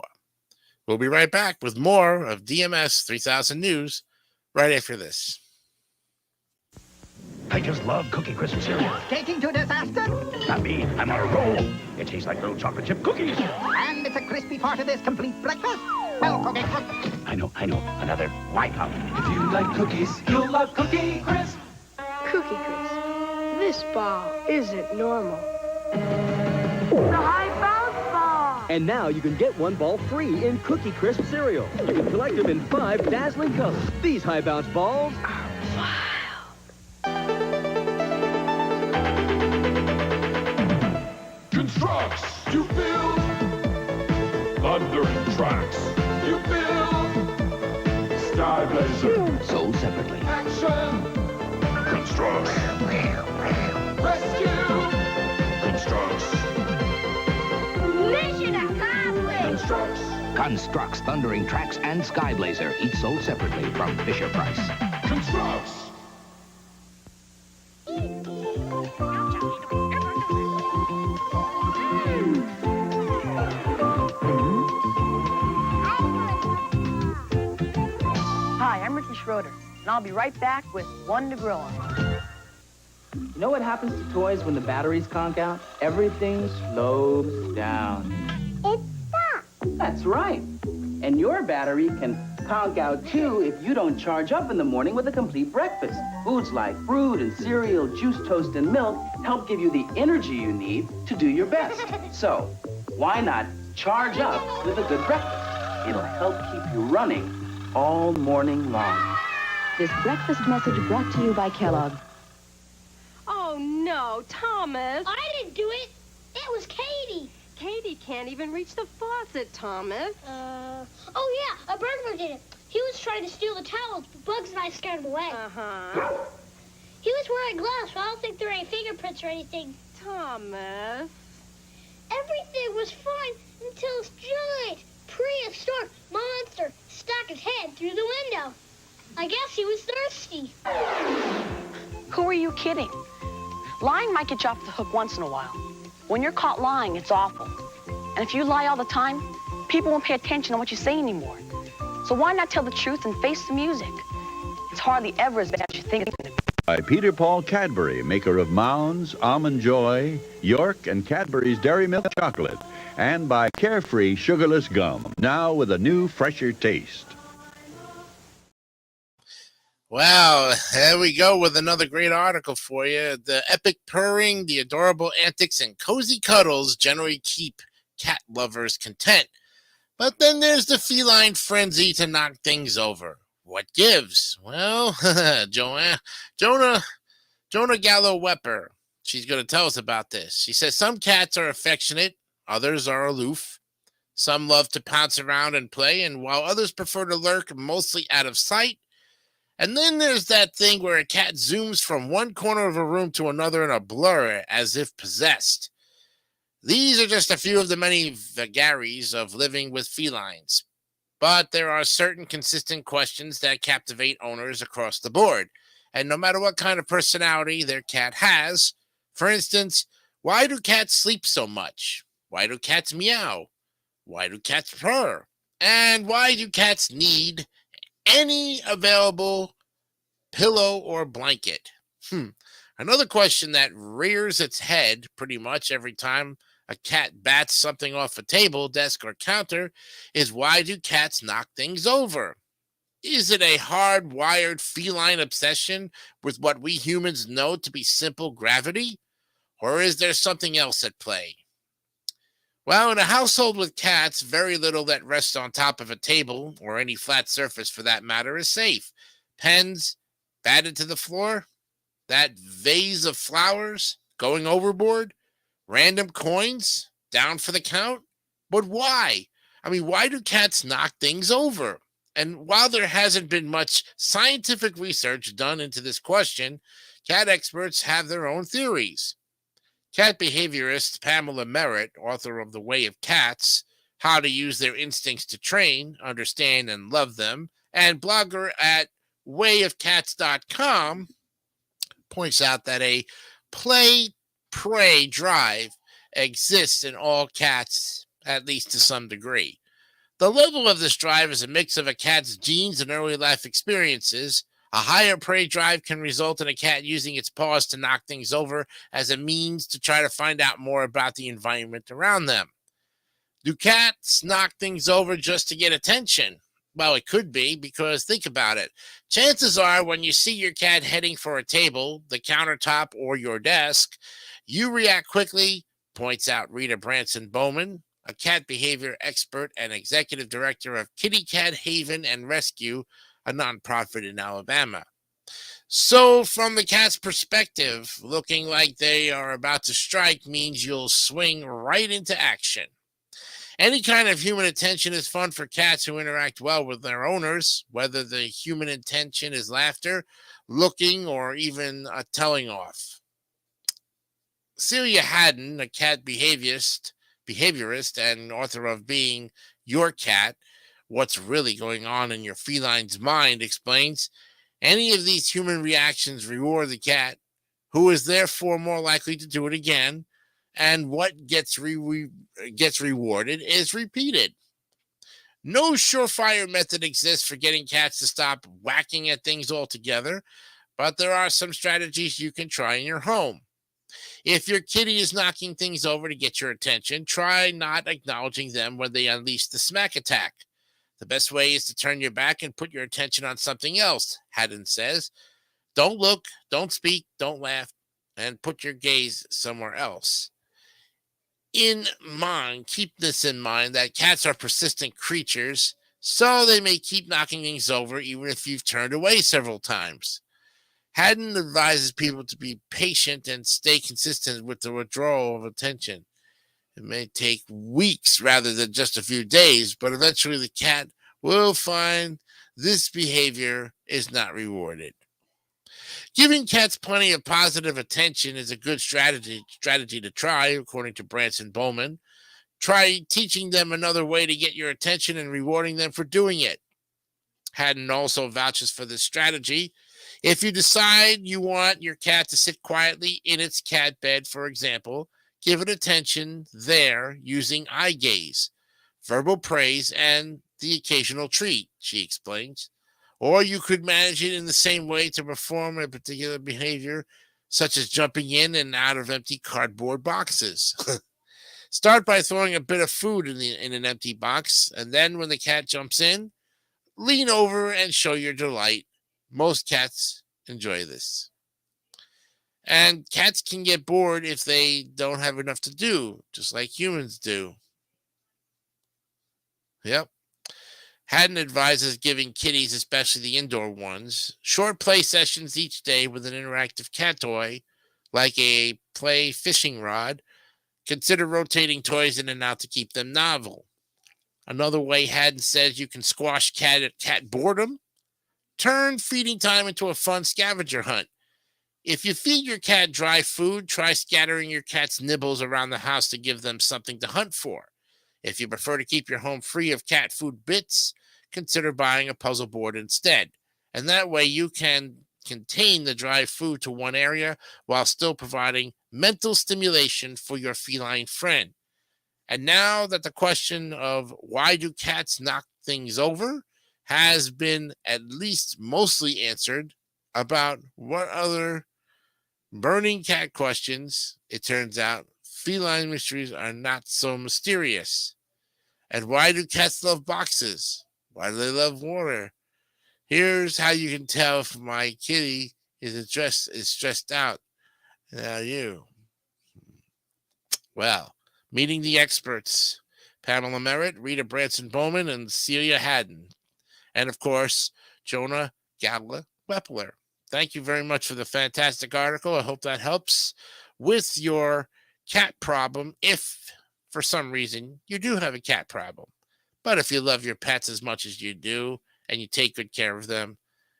We'll be right back with more of DMS 3000 News right after this. I just love Cookie Crisp cereal. Taking to disaster? Not me. I'm on a roll. It tastes like little chocolate chip cookies. And it's a crispy part of this complete breakfast? Well, Cookie Crisp. I know. Another wipeout. If you like cookies, you'll love Cookie Crisp. Cookie Crisp. This ball isn't normal. The high bounce ball. And now you can get one ball free in Cookie Crisp cereal. You can collect them in 5 dazzling colors. These high bounce balls are wild. Constructs, you build. Thundering tracks, you build. Sky Blazer, Sold separately. action. Constructs. Rescue. Constructs. Mission accomplished. Constructs. Constructs, Thundering Tracks, and Sky Blazer, each sold separately from Fisher Price. Constructs. Hi, I'm Ricky Schroeder, and I'll be right back with one to grow on. You know what happens to toys when the batteries conk out? Everything slows down. It stops. That's right. And your battery can Conk out, too, if you don't charge up in the morning with a complete breakfast. Foods like fruit and cereal, juice, toast, and milk help give you the energy you need to do your best. So, why not charge up with a good breakfast? It'll help keep you running all morning long. This breakfast message brought to you by Kellogg. Oh, no, Thomas. I didn't do it. It was Katie. Katie can't even reach the faucet, Thomas. Oh, yeah, a burglar did it. He was trying to steal the towels, but Bugs and I scared him away. He was wearing gloves, so I don't think there are any fingerprints or anything. Thomas. Everything was fine until this giant prehistoric monster stuck his head through the window. I guess he was thirsty. Who are you kidding? Lying might get you off the hook once in a while. When you're caught lying, it's awful. And if you lie all the time, people won't pay attention to what you say anymore. So why not tell the truth and face the music? It's hardly ever as bad as you think it's going to be. By Peter Paul Cadbury, maker of Mounds, Almond Joy, York, and Cadbury's Dairy Milk Chocolate. And by Carefree Sugarless Gum, now with a new, fresher taste. Wow, there we go with another great article for you. The epic purring, the adorable antics, and cozy cuddles generally keep cat lovers content. But then there's the feline frenzy to knock things over. What gives? Well, Jonah Gallo-Wepper, she's going to tell us about this. She says some cats are affectionate, others are aloof. Some love to pounce around and play, and while others prefer to lurk mostly out of sight. And then there's that thing where a cat zooms from one corner of a room to another in a blur as if possessed. These are just a few of the many vagaries of living with felines. But there are certain consistent questions that captivate owners across the board. And no matter what kind of personality their cat has, for instance, why do cats sleep so much? Why do cats meow? Why do cats purr? And why do cats need any available pillow or blanket? Another question that rears its head pretty much every time a cat bats something off a table, desk, or counter is why do cats knock things over? Is it a hardwired feline obsession with what we humans know to be simple gravity? Or is there something else at play? Well, in a household with cats, very little that rests on top of a table, or any flat surface for that matter, is safe. Pens batted to the floor, that vase of flowers going overboard, random coins down for the count. But why? I mean, why do cats knock things over? And while there hasn't been much scientific research done into this question, cat experts have their own theories. Cat behaviorist Pamela Merritt, author of The Way of Cats, How to Use Their Instincts to Train, Understand, and Love Them, and blogger at wayofcats.com, points out that a play-prey drive exists in all cats, at least to some degree. The level of this drive is a mix of a cat's genes and early life experiences. A higher prey drive can result in a cat using its paws to knock things over as a means to try to find out more about the environment around them. Do cats knock things over just to get attention? Well, it could be, because think about it. Chances are when you see your cat heading for a table, the countertop, or your desk, you react quickly, points out Rita Branson Bowman, a cat behavior expert and executive director of Kitty Cat Haven and Rescue, a nonprofit in Alabama. So from the cat's perspective, looking like they are about to strike means you'll swing right into action. Any kind of human attention is fun for cats who interact well with their owners, whether the human intention is laughter, looking, or even a telling off. Celia Haddon, a cat behaviorist and author of Being Your Cat, What's Really Going On in Your Feline's Mind, explains, any of these human reactions reward the cat, who is therefore more likely to do it again, and what gets rewarded is repeated. No surefire method exists for getting cats to stop whacking at things altogether, but there are some strategies you can try in your home. If your kitty is knocking things over to get your attention, try not acknowledging them when they unleash the smack attack. The best way is to turn your back and put your attention on something else, Haddon says. Don't look, don't speak, don't laugh, and put your gaze somewhere else. Keep this in mind, that cats are persistent creatures, so they may keep knocking things over even if you've turned away several times. Haddon advises people to be patient and stay consistent with the withdrawal of attention. It may take weeks rather than just a few days, but eventually the cat will find this behavior is not rewarded. Giving cats plenty of positive attention is a good strategy to try, according to Branson Bowman. Try teaching them another way to get your attention and rewarding them for doing it. Haddon also vouches for this strategy. If you decide you want your cat to sit quietly in its cat bed, for example, give it attention there using eye gaze, verbal praise, and the occasional treat, she explains. Or you could manage it in the same way to perform a particular behavior, such as jumping in and out of empty cardboard boxes. Start by throwing a bit of food in an empty box, and then when the cat jumps in, lean over and show your delight. Most cats enjoy this. And cats can get bored if they don't have enough to do, just like humans do. Yep. Haddon advises giving kitties, especially the indoor ones, short play sessions each day with an interactive cat toy, like a play fishing rod. Consider rotating toys in and out to keep them novel. Another way Haddon says you can squash cat boredom: turn feeding time into a fun scavenger hunt. If you feed your cat dry food, try scattering your cat's nibbles around the house to give them something to hunt for. If you prefer to keep your home free of cat food bits, consider buying a puzzle board instead. And that way you can contain the dry food to one area while still providing mental stimulation for your feline friend. And now that the question of why do cats knock things over has been at least mostly answered, about what other burning cat questions, it turns out feline mysteries are not so mysterious. And why do cats love boxes? Why do they love water? Here's how you can tell if my kitty is stressed out. Now you. Well, meeting the experts: Pamela Merritt, Rita Branson Bowman, and Celia Haddon. And of course, Jonah Galla-Wepler. Thank you very much for the fantastic article. I hope that helps with your cat problem, if for some reason you do have a cat problem. But if you love your pets as much as you do and you take good care of them,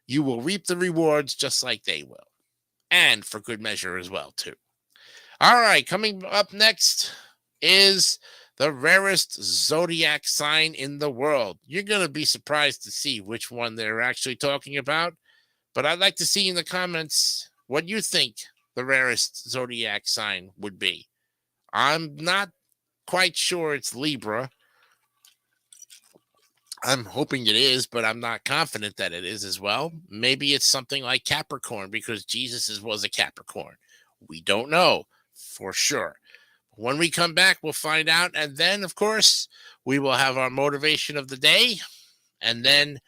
you will reap the rewards just like they will. And for good measure as well, too. All right, coming up next is the rarest zodiac sign in the world. You're going to be surprised to see which one they're actually talking about. But I'd like to see in the comments what you think the rarest zodiac sign would be. I'm not quite sure it's Libra. I'm hoping it is, but I'm not confident that it is as well. Maybe it's something like Capricorn, because Jesus was a Capricorn. We don't know for sure. When we come back, we'll find out. And then, of course, we will have our motivation of the day. And then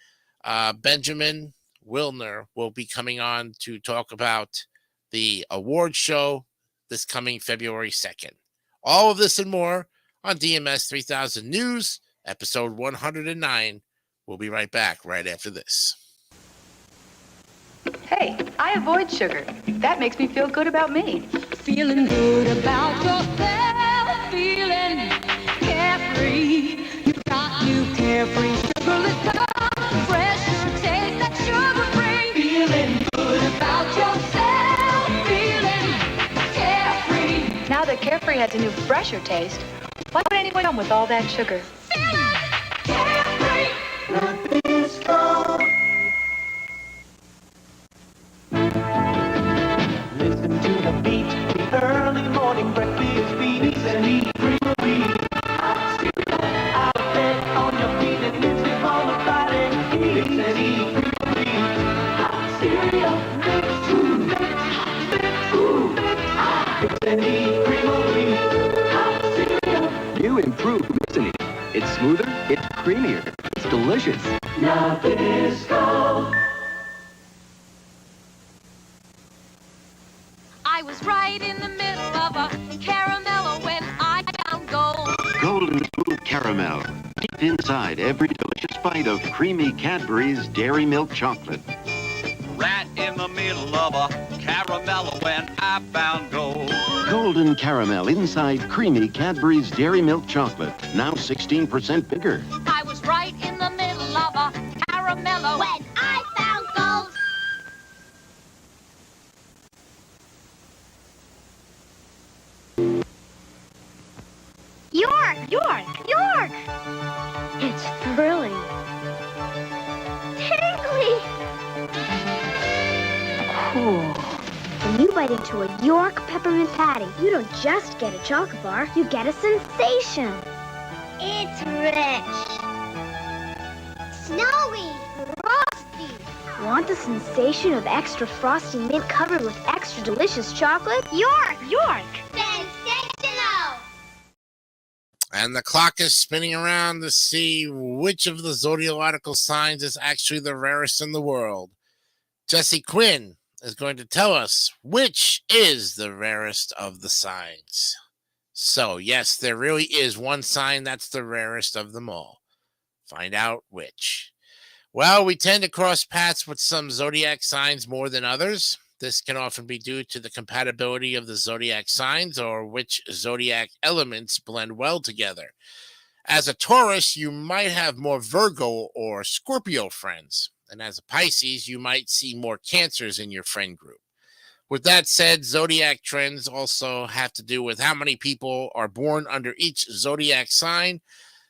Benjamin WILNER will be coming on to talk about the award show this coming February 2nd. All of this and more on DMS 3000 News, episode 109. We'll be right back right after this. Hey, I avoid sugar. That makes me feel good about me. Feeling good about yourself, feeling carefree. You got new carefree sugarless cup, fresher taste that sugar-free. Feeling good about yourself, feeling carefree. Now that Carefree has a new fresher taste, why would anyone come with all that sugar? Carefree. Nothing strong. Listen to the beat, the early morning breakfast beats and eat creamery. Out of bed on your feet and listen on the Friday. Mix and eat creamery. Hot cereal, mix to mix, ooh, mix and eat creamery. Hot cereal. New improved Mix and Eat. It's smoother, it's creamier, it's delicious. delicious. Nabisco. I was right in the middle of a caramello when I found gold. Golden smooth caramel. Deep inside every delicious bite of creamy Cadbury's Dairy Milk Chocolate. Right in the middle of a caramello when I found gold. Golden caramel inside creamy Cadbury's Dairy Milk Chocolate. Now 16% bigger. I was right in the middle of a caramello when I found gold. York! York! York! It's thrilling. Tingly! Cool. When you bite into a York peppermint patty, you don't just get a chocolate bar, you get a sensation. It's rich. Snowy. Frosty. Want the sensation of extra frosty mint covered with extra delicious chocolate? York! York! Sensational! And the clock is spinning around to see which of the zodiacal signs is actually the rarest in the world. Jesse Quinn is going to tell us which is the rarest of the signs. So, yes, there really is one sign that's the rarest of them all. Find out which. Well, we tend to cross paths with some zodiac signs more than others. This can often be due to the compatibility of the zodiac signs or which zodiac elements blend well together. As a Taurus, you might have more Virgo or Scorpio friends. And as a Pisces, you might see more Cancers in your friend group. With that said, zodiac trends also have to do with how many people are born under each zodiac sign,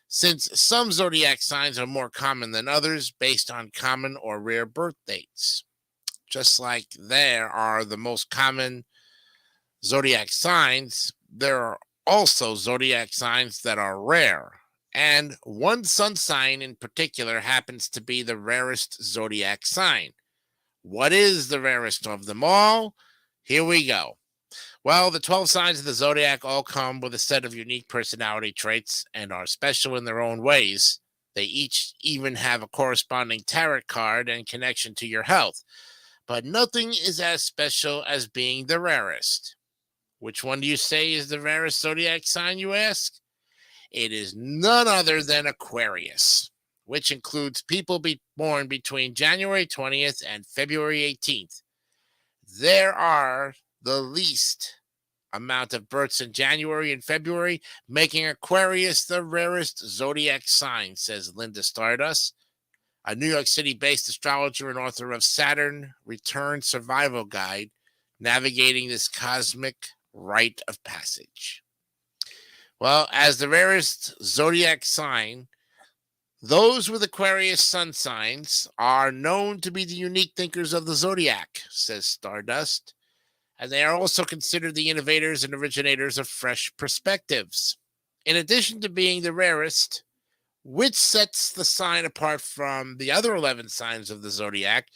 since some zodiac signs are more common than others based on common or rare birth dates. Just like there are the most common zodiac signs, there are also zodiac signs that are rare. And one sun sign in particular happens to be the rarest zodiac sign. What is the rarest of them all? Here we go. Well, the 12 signs of the zodiac all come with a set of unique personality traits and are special in their own ways. They each even have a corresponding tarot card and connection to your health. But nothing is as special as being the rarest. Which one do you say is the rarest zodiac sign, you ask? It is none other than Aquarius, which includes people born between January 20th and February 18th. There are the least amount of births in January and February, making Aquarius the rarest zodiac sign, says Linda Stardust, a New York City-based astrologer and author of Saturn Return Survival Guide, navigating this cosmic rite of passage. Well, as the rarest zodiac sign, those with Aquarius sun signs are known to be the unique thinkers of the zodiac, says Stardust, and they are also considered the innovators and originators of fresh perspectives. In addition to being the rarest, which sets the sign apart from the other 11 signs of the zodiac,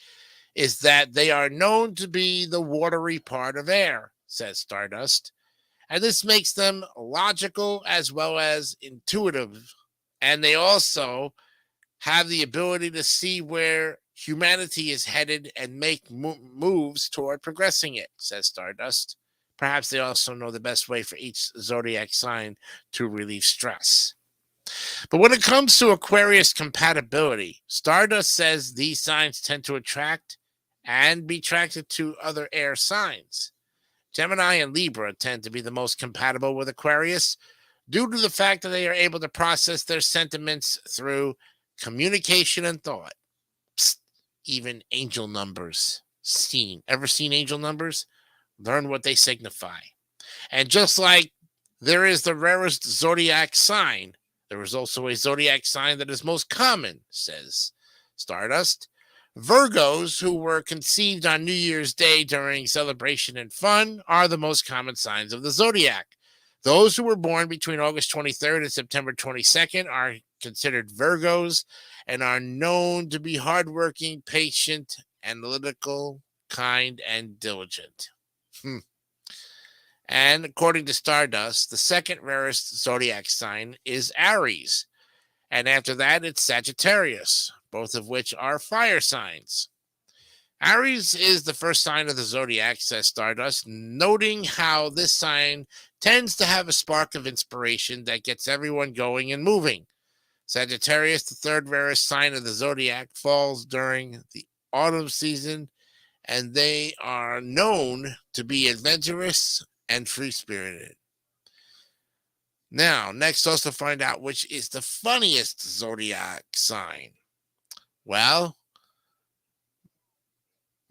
is that they are known to be the watery part of air, says Stardust. And this makes them logical as well as intuitive. And they also have the ability to see where humanity is headed and make moves toward progressing it, says Stardust. Perhaps they also know the best way for each zodiac sign to relieve stress. But when it comes to Aquarius compatibility, Stardust says these signs tend to attract and be attracted to other air signs. Gemini and Libra tend to be the most compatible with Aquarius due to the fact that they are able to process their sentiments through communication and thought. Psst, even angel numbers seen. Ever seen angel numbers? Learn what they signify. And just like there is the rarest zodiac sign, there is also a zodiac sign that is most common, says Stardust. Virgos, who were conceived on New Year's Day during celebration and fun, are the most common signs of the zodiac. Those who were born between August 23rd and September 22nd are considered Virgos and are known to be hardworking, patient, analytical, kind, and diligent. And according to Stardust, the second rarest zodiac sign is Aries. And after that, it's Sagittarius, both of which are fire signs. Aries is the first sign of the zodiac, says Stardust, noting how this sign tends to have a spark of inspiration that gets everyone going and moving. Sagittarius, the third rarest sign of the zodiac, falls during the autumn season, and they are known to be adventurous and free-spirited. Now, next, also find out which is the funniest zodiac sign. Well,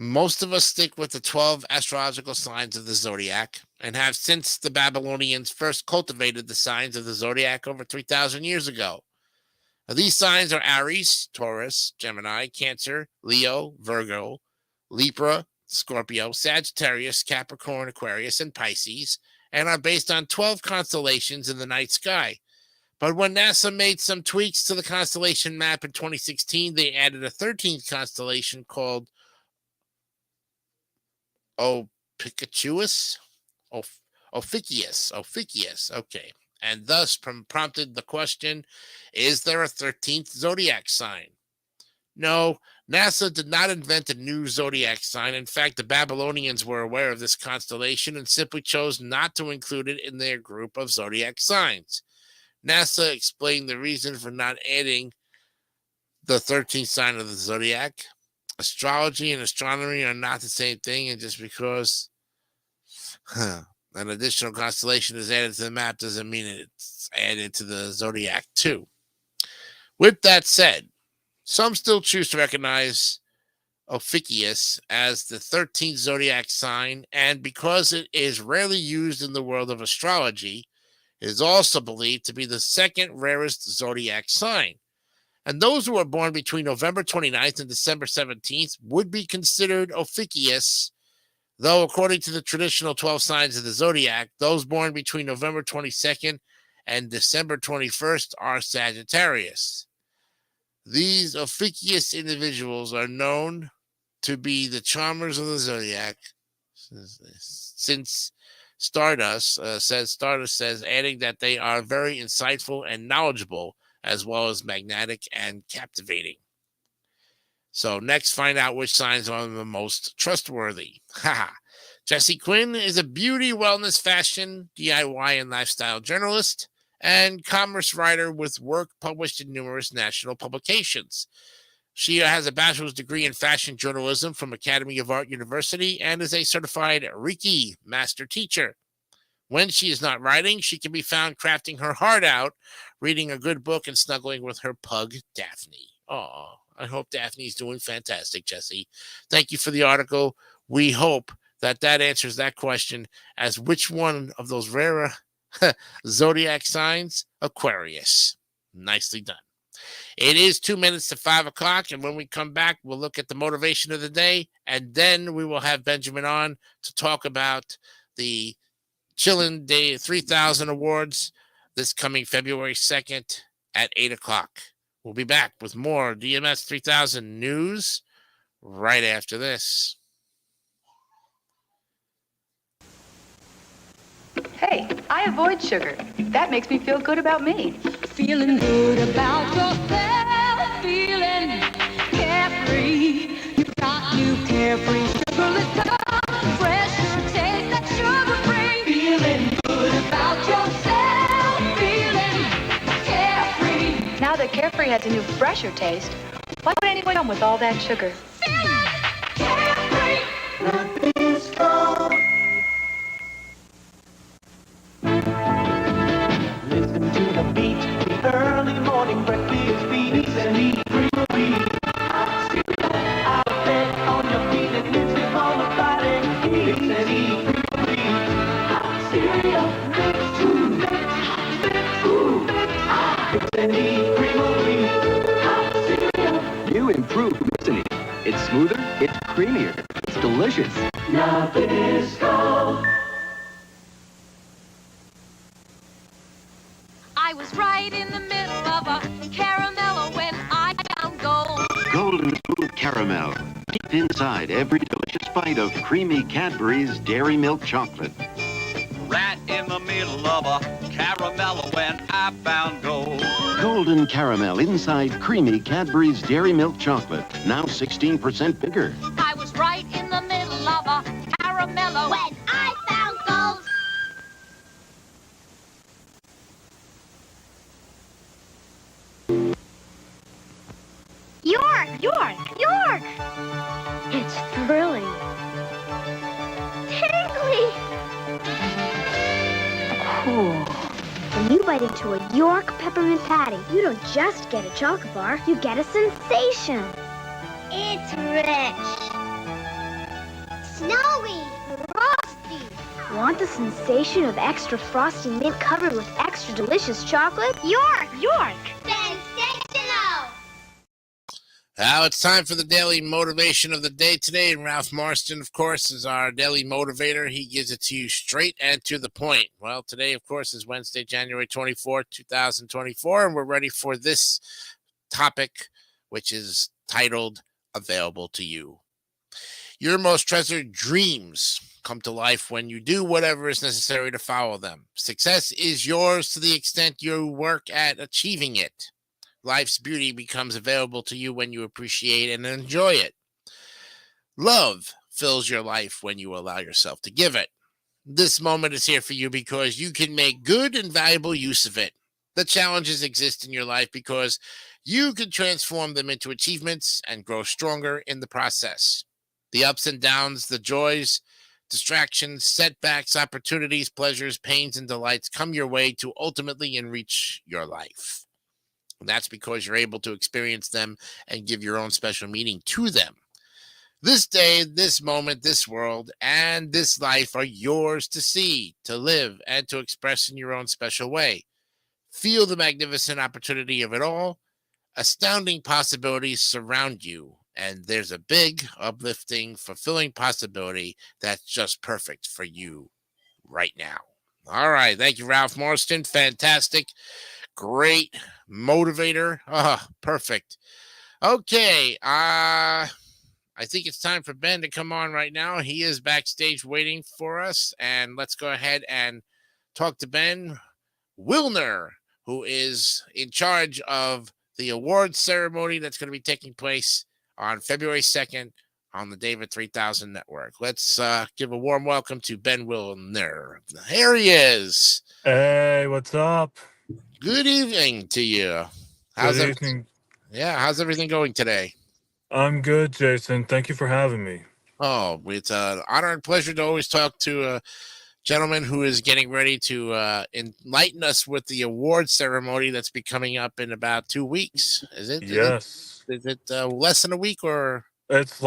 most of us stick with the 12 astrological signs of the zodiac and have since the Babylonians first cultivated the signs of the zodiac over 3,000 years ago. Now, these signs are Aries, Taurus, Gemini, Cancer, Leo, Virgo, Libra, Scorpio, Sagittarius, Capricorn, Aquarius, and Pisces, and are based on 12 constellations in the night sky. But when NASA made some tweaks to the constellation map in 2016, they added a 13th constellation called Ophiuchus, okay, and thus prompted the question, is there a 13th zodiac sign? No, NASA did not invent a new zodiac sign. In fact, the Babylonians were aware of this constellation and simply chose not to include it in their group of zodiac signs. NASA explained the reason for not adding the 13th sign of the zodiac. Astrology and astronomy are not the same thing, and just because an additional constellation is added to the map doesn't mean it's added to the zodiac too. With that said, some still choose to recognize Ophiuchus as the 13th zodiac sign, and because it is rarely used in the world of astrology, it is also believed to be the second rarest zodiac sign. And those who are born between November 29th and December 17th would be considered Ophiuchus, though according to the traditional 12 signs of the zodiac, those born between November 22nd and December 21st are Sagittarius. These Ophiuchus individuals are known to be the charmers of the zodiac, since Stardust says, adding that they are very insightful and knowledgeable, as well as magnetic and captivating. So next, find out which signs are the most trustworthy. Jessie Quinn is a beauty, wellness, fashion, DIY, and lifestyle journalist and commerce writer with work published in numerous national publications. She has a bachelor's degree in fashion journalism from Academy of Art University and is a certified Reiki master teacher. When she is not writing, she can be found crafting her heart out, reading a good book, and snuggling with her pug, Daphne. Oh, I hope Daphne's doing fantastic, Jessie. Thank you for the article. We hope that answers that question as which one of those rare zodiac signs? Aquarius. Nicely done. It is 2 minutes to 5 o'clock, and when we come back, we'll look at the motivation of the day, and then we will have Benjamin on to talk about the Chillin' Day 3000 Awards this coming February 2nd at 8 o'clock. We'll be back with more DMS 3000 news right after this. Hey, I avoid sugar. That makes me feel good about me. Feeling good about yourself, feeling carefree. You've got new carefree sugarless gum, fresher taste that sugar-free. Feeling good about yourself, feeling carefree. Now that Carefree has a new, fresher taste, why would anyone come with all that sugar? Feeling carefree. The disco. Listen to the beat, the early morning breakfast beats and eat creamery. Out of bed on your feet and then slip on the body. Mix and eat creamery. Hot cereal, mix to mix, ooh, mix and eat creamery. Hot cereal. New improved Mix and Eat. It's smoother, it's creamier, it's delicious. Nabisco. I was right in the middle of a caramello when I found gold. Golden smooth caramel. Deep inside every delicious bite of creamy Cadbury's Dairy Milk Chocolate. Right in the middle of a caramello when I found gold. Golden golden caramel inside creamy Cadbury's Dairy Milk Chocolate, now 16% bigger. I was right in the middle of a caramello when I found gold. York! York! York! It's thrilling. Tingly! Cool. When you bite into a York peppermint patty, you don't just get a chocolate bar, you get a sensation. It's rich. Snowy. Frosty. Want the sensation of extra frosty mint covered with extra delicious chocolate? York! York! Sensational! Now it's time for the daily motivation of the day today. And Ralph Marston, of course, is our daily motivator. He gives it to you straight and to the point. Well, today, of course, is Wednesday, January 24th, 2024, and we're ready for this topic, which is titled Available to You. Your most treasured dreams come to life when you do whatever is necessary to follow them. Success is yours to the extent you work at achieving it. Life's beauty becomes available to you when you appreciate and enjoy it. Love fills your life when you allow yourself to give it. This moment is here for you because you can make good and valuable use of it. The challenges exist in your life because you can transform them into achievements and grow stronger in the process. The ups and downs, the joys, distractions, setbacks, opportunities, pleasures, pains, and delights come your way to ultimately enrich your life. And that's because you're able to experience them and give your own special meaning to them. This day, this moment, this world, and this life are yours to see, to live, and to express in your own special way. Feel the magnificent opportunity of it all. Astounding possibilities surround you, and there's a big, uplifting, fulfilling possibility that's just perfect for you right now. All right. Thank you, Ralph Marston. Fantastic. Great motivator. Perfect. Okay. I think it's time for Ben to come on right now. He is backstage waiting for us. And let's go ahead and talk to Ben Wilner, who is in charge of the awards ceremony that's going to be taking place on February 2nd on the David 3000 Network. Let's give a warm welcome to Ben Wilner. Here he is. Hey, what's up? Good evening to you. How's Good evening. How's everything going today? I'm good, Jason. Thank you for having me. Oh, it's an honor and pleasure to always talk to a gentleman who is getting ready to enlighten us with the award ceremony that's be coming up in about 2 weeks. Is it? Yes. Is it less than a week or? It's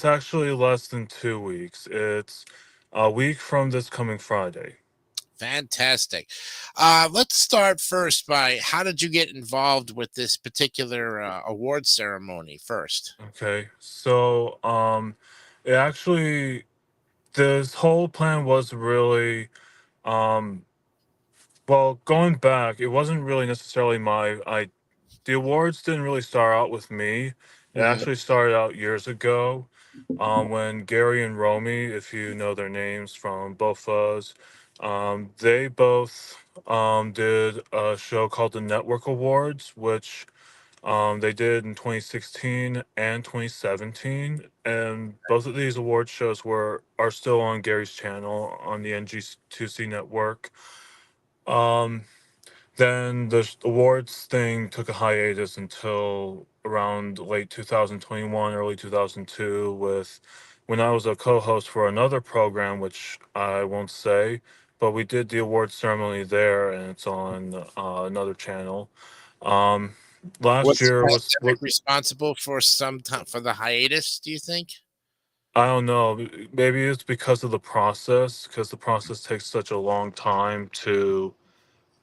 actually less than 2 weeks. It's a week from this coming Friday. Fantastic. Let's start first by how did you get involved with this particular award ceremony first? Okay. So, it actually, this whole plan was really, um, well, going back, it wasn't really necessarily the awards didn't really start out with me. It actually started out years ago, when Gary and Romy, if you know their names from BOFAs, they both did a show called the Network Awards, which they did in 2016 and 2017. And both of these award shows are still on Gary's channel on the NG2C network. Then the awards thing took a hiatus until around late 2021, early 2002, when I was a co-host for another program, which I won't say, but we did the awards ceremony there, and it's on another channel. Um, last Was the year was pandemic responsible for some time for the hiatus, do you think? I don't know. Maybe it's because of the process, because the process takes such a long time to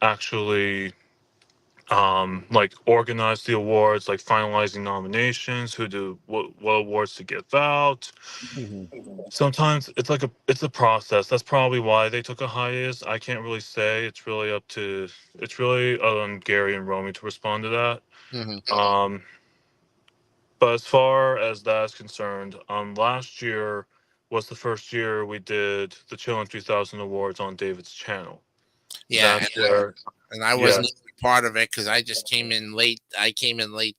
actually like organize the awards, like finalizing nominations, what awards to give out. Sometimes it's a process. That's probably why they took a hiatus. I can't really say. It's really on Gary and Romy to respond to that. Um, but as far as that is concerned, last year was the first year we did the Chillin' 3000 Awards on David's channel. Yeah, That's where, and I wasn't yes. part of it because I just came in late. I came in late,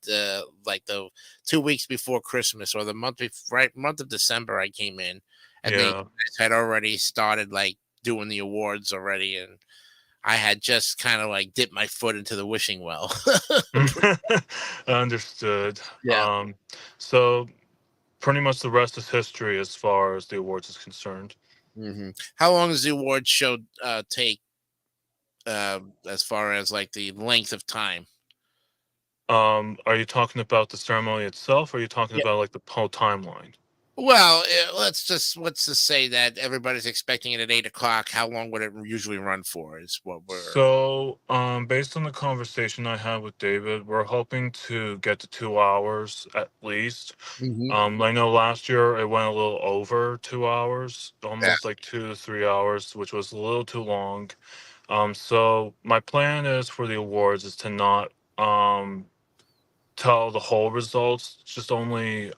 like the 2 weeks before Christmas or the month of December. I came in, and they Yeah. had already started like doing the awards already, and I had just kind of like dipped my foot into the wishing well. Understood. Yeah. So pretty much the rest is history as far as the awards is concerned. How long does the award show take? As far as like the length of time. Are you talking about the ceremony itself, or are you talking Yeah. about like the whole timeline? Well, let's just say that everybody's expecting it at 8 o'clock. How long would it usually run for? Is what we're. So, based on the conversation I had with David, we're hoping to get to 2 hours at least. Mhm. I know last year it went a little over 2 hours, Yeah. almost like 2 to 3 hours, which was a little too long. So my plan is for the awards is to not tell the whole results, just only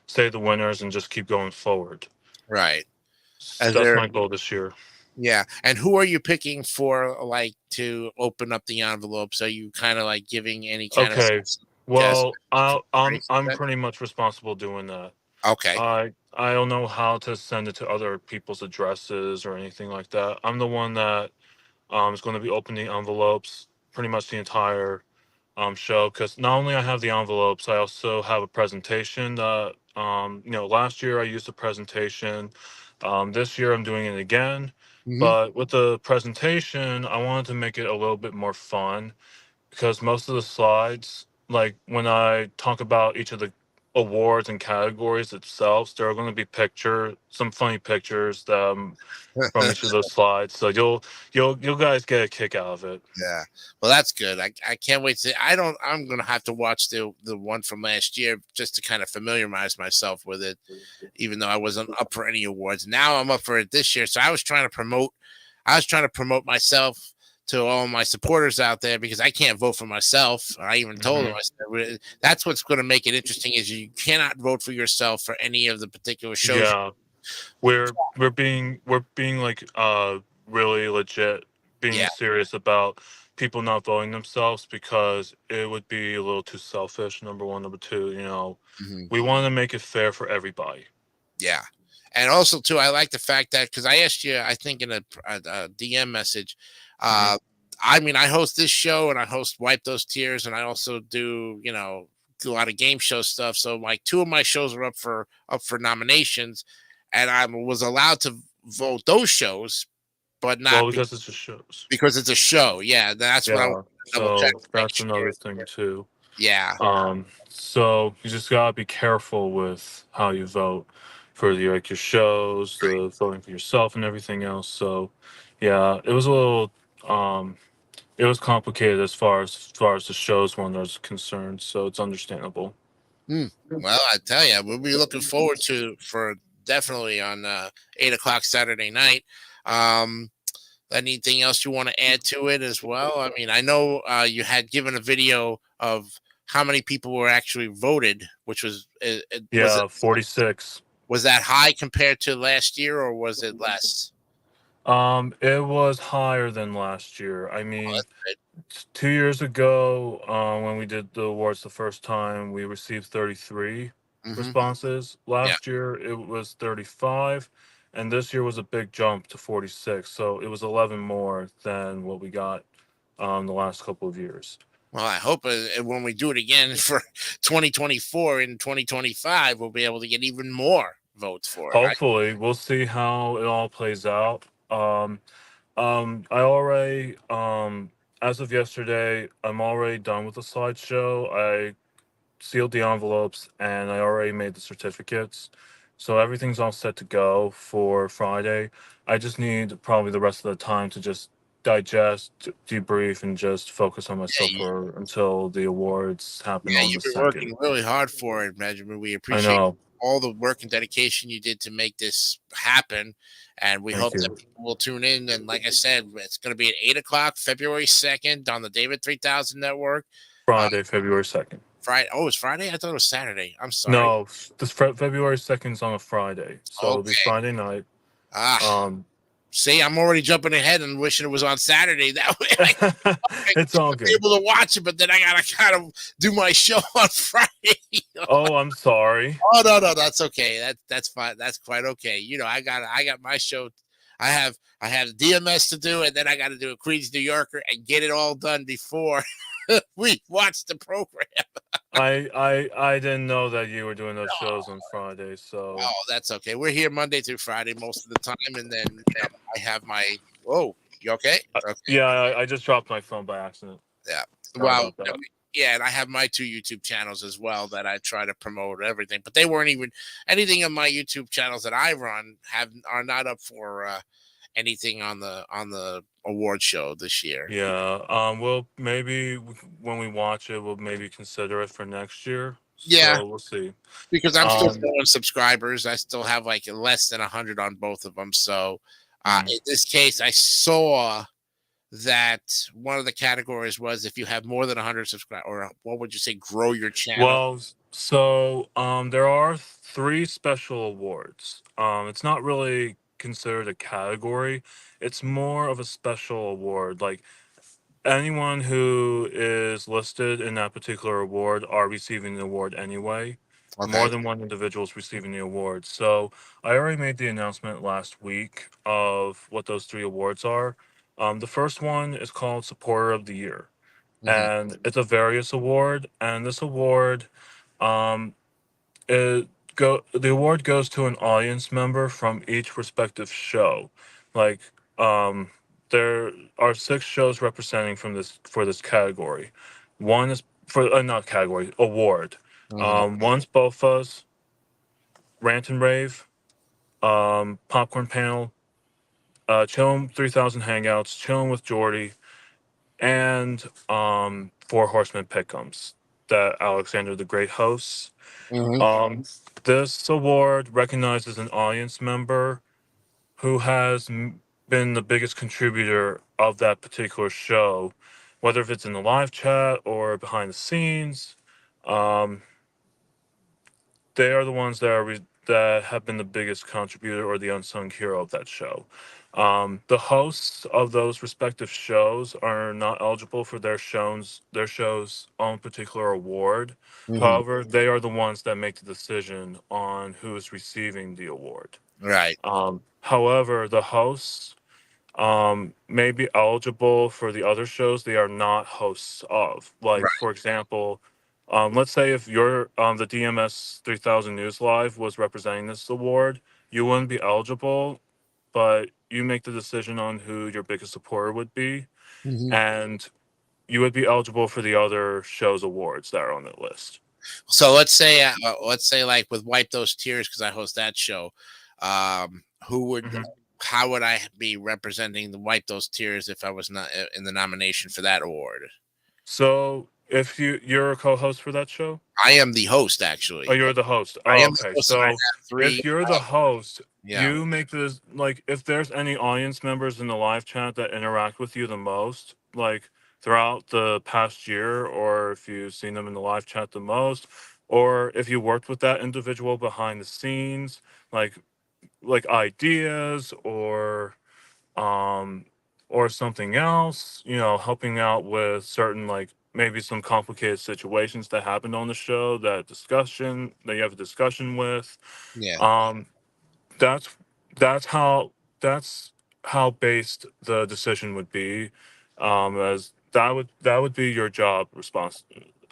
say the winners and just keep going forward. Right. As That's there. my goal this year. Yeah. And who are you picking for like to open up the envelopes? Are you kind of like giving any kind of Okay. guess? Well, I'm pretty much responsible doing that. Okay. I don't know how to send it to other people's addresses or anything like that. I'm the one that is going to be opening envelopes pretty much the entire show, because not only I have the envelopes, I also have a presentation that last year I used a presentation. This year I'm doing it again, Mhm. but with the presentation, I wanted to make it a little bit more fun because most of the slides, like when I talk about each of the awards and categories itself, there are going to be some funny pictures from each of those slides. So you'll guys get a kick out of it. Yeah. Well, that's good. I can't wait to. I'm gonna have to watch the one from last year just to kind of familiarize myself with it, even though I wasn't up for any awards. Now I'm up for it this year. So I was trying to promote. I was trying to promote myself to all my supporters out there because I can't vote for myself. I even told them, I said, that's what's going to make it interesting is you cannot vote for yourself for any of the particular shows. Yeah. We're being like really legit, being Yeah. serious about people not voting themselves because it would be a little too selfish. Number one, number two, Mhm. we want to make it fair for everybody. Yeah. And also too, I like the fact that because I asked you, I think in a DM message, uh, I mean, I host this show and I host Wipe Those Tears, and I also do a lot of game show stuff. So like two of my shows are up for nominations, and I was allowed to vote those shows, but not Well, because it's just shows. because it's a show. Yeah, that's what I want Yeah. to double check So to make that's sure. another thing too. Yeah. So you just gotta be careful with how you vote for your shows, the voting for yourself and everything else. So yeah, it was a little it was complicated as far as the shows one was concerned, so it's understandable. Well, I tell you, we'll be looking forward to for definitely on 8 o'clock Saturday night. Um, Anything else you want to add to it as well? I mean, I know you had given a video of how many people were actually voted, which Yeah, 46. was that high compared to last year or was it less? It was higher than last year. I Oh, mean, that's good. 2 years ago, when we did the awards the first time, we received 33 Hmm. responses. Yeah. Last year, it was 35, and this year was a big jump to 46. So it was 11 more than what we got the last couple of years. Well, I hope when we do it again for 2024 and 2025, we'll be able to get even more votes for it. Hopefully, we'll see how it all plays out. I already, as of yesterday, I'm already done with the slideshow. I sealed the envelopes and I already made the certificates. So everything's all set to go for Friday. I just need probably the rest of the time to just digest, debrief, and just focus on myself for until the awards happen Yeah, on the you've been 2nd. working really hard for it, Benjamin. We I appreciate know. all the work and dedication you did to make this happen. And we Thank hope you. that people will tune in. And like I said, it's going to be at 8 o'clock, February 2nd on the David 3000 Network. Friday, February 2nd. Friday. Oh, it's Friday? I thought it was Saturday. I'm sorry. No, this February 2nd is on a Friday. So it'll be Okay. Friday night. Ah. See, I'm already jumping ahead and wishing it was on Saturday. That way I It's all be good. able to watch it, but then I gotta kind of do my show on Friday. Oh, I'm sorry. Oh no, that's okay. That's fine. That's quite okay. I got my show. I have DMS to do, and then I got to do a Queens, New Yorker, and get it all done before we watch the program. I didn't know that you were doing those shows on Friday, so Oh, that's okay. We're here Monday through Friday most of the time, and then I have my. Whoa, you okay? Okay. yeah, I just dropped my phone by accident. Yeah. Sorry Well, about that. yeah, and I have my 2 YouTube channels as well that I try to promote everything, but they weren't even anything on my YouTube channels that I run are not up for anything on the award show this year. Yeah, we'll maybe when we watch it, we'll maybe consider it for next year. Yeah, So we'll see. because I'm still Um, growing subscribers. I still have like less than 100 on both of them. So Mhm. in this case, I saw that one of the categories was if you have more than 100 subscribers, or what would you say, grow your channel. Well, so there are 3 special awards. It's not really considered a category. It's more of a special award. Like anyone who is listed in that particular award are receiving the award anyway. More Okay. than one individual is receiving the award. So I already made the announcement last week of what those 3 awards are. The first one is called Supporter of the Year, Hmm. and it's a various award. And this award, um, the award goes to an audience member from each respective show. Like um, there are 6 shows representing from this category. One is for not category award. Hmm. One's Bofas, Rant and Rave, Popcorn Panel, Chillin' 3000 Hangouts, Chillin' with Jordy, and Four Horsemen Pick'ems that Alexander the Great hosts. Hmm. Um, this award recognizes an audience member who has been the biggest contributor of that particular show, whether if it's in the live chat or behind the scenes. Um, they are the ones that that have been the biggest contributor or the unsung hero of that show. The hosts of those respective shows are not eligible for their show's own particular award. Hmm. However, they are the ones that make the decision on who is receiving the award. Right. However, the hosts may be eligible for the other shows they are not hosts of. Like, Right. for example, let's say if your the DMS 3000 News Live was representing this award, you wouldn't be eligible, but you make the decision on who your biggest supporter would be, Hmm. and you would be eligible for the other shows awards that are on the list. So let's say like with Wipe Those Tears, because I host that show. Who would Mhm. How would I be representing the Wipe Those Tears if I was not in the nomination for that award? So, if you're a co-host for that show. I am the host, Oh, actually. you're the host. I Oh, am the okay. host, and I So have three. if you're the host, Yeah. you make this like if there's any audience members in the live chat that interact with you the most, like throughout the past year, or if you've seen them in the live chat the most, or if you worked with that individual behind the scenes, like ideas um or something else, helping out with certain like maybe some complicated situations that happened on the show that you have a discussion with. Yeah. um that's that's how that's how based the decision would be. As that would be your job response.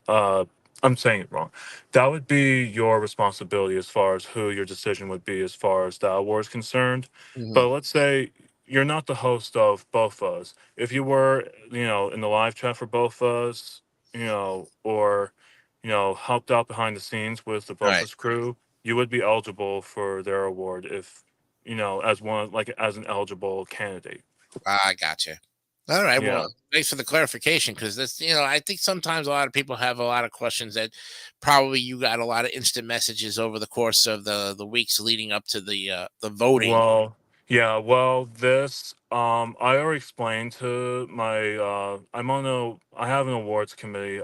uh I'm saying it wrong. That would be your responsibility as far as who your decision would be as far as that award is concerned. Hmm. But let's say you're not the host of both of us. If you were, in the live chat for both of us, or helped out behind the scenes with the both of Right. us crew, you would be eligible for their award if, as one like as an eligible candidate. I gotcha. All right. Well, Yeah. thanks for the clarification, because this, I think sometimes a lot of people have a lot of questions that probably you got a lot of instant messages over the course of the weeks leading up to the voting. Well, yeah, well, this I already explained to my I have an awards committee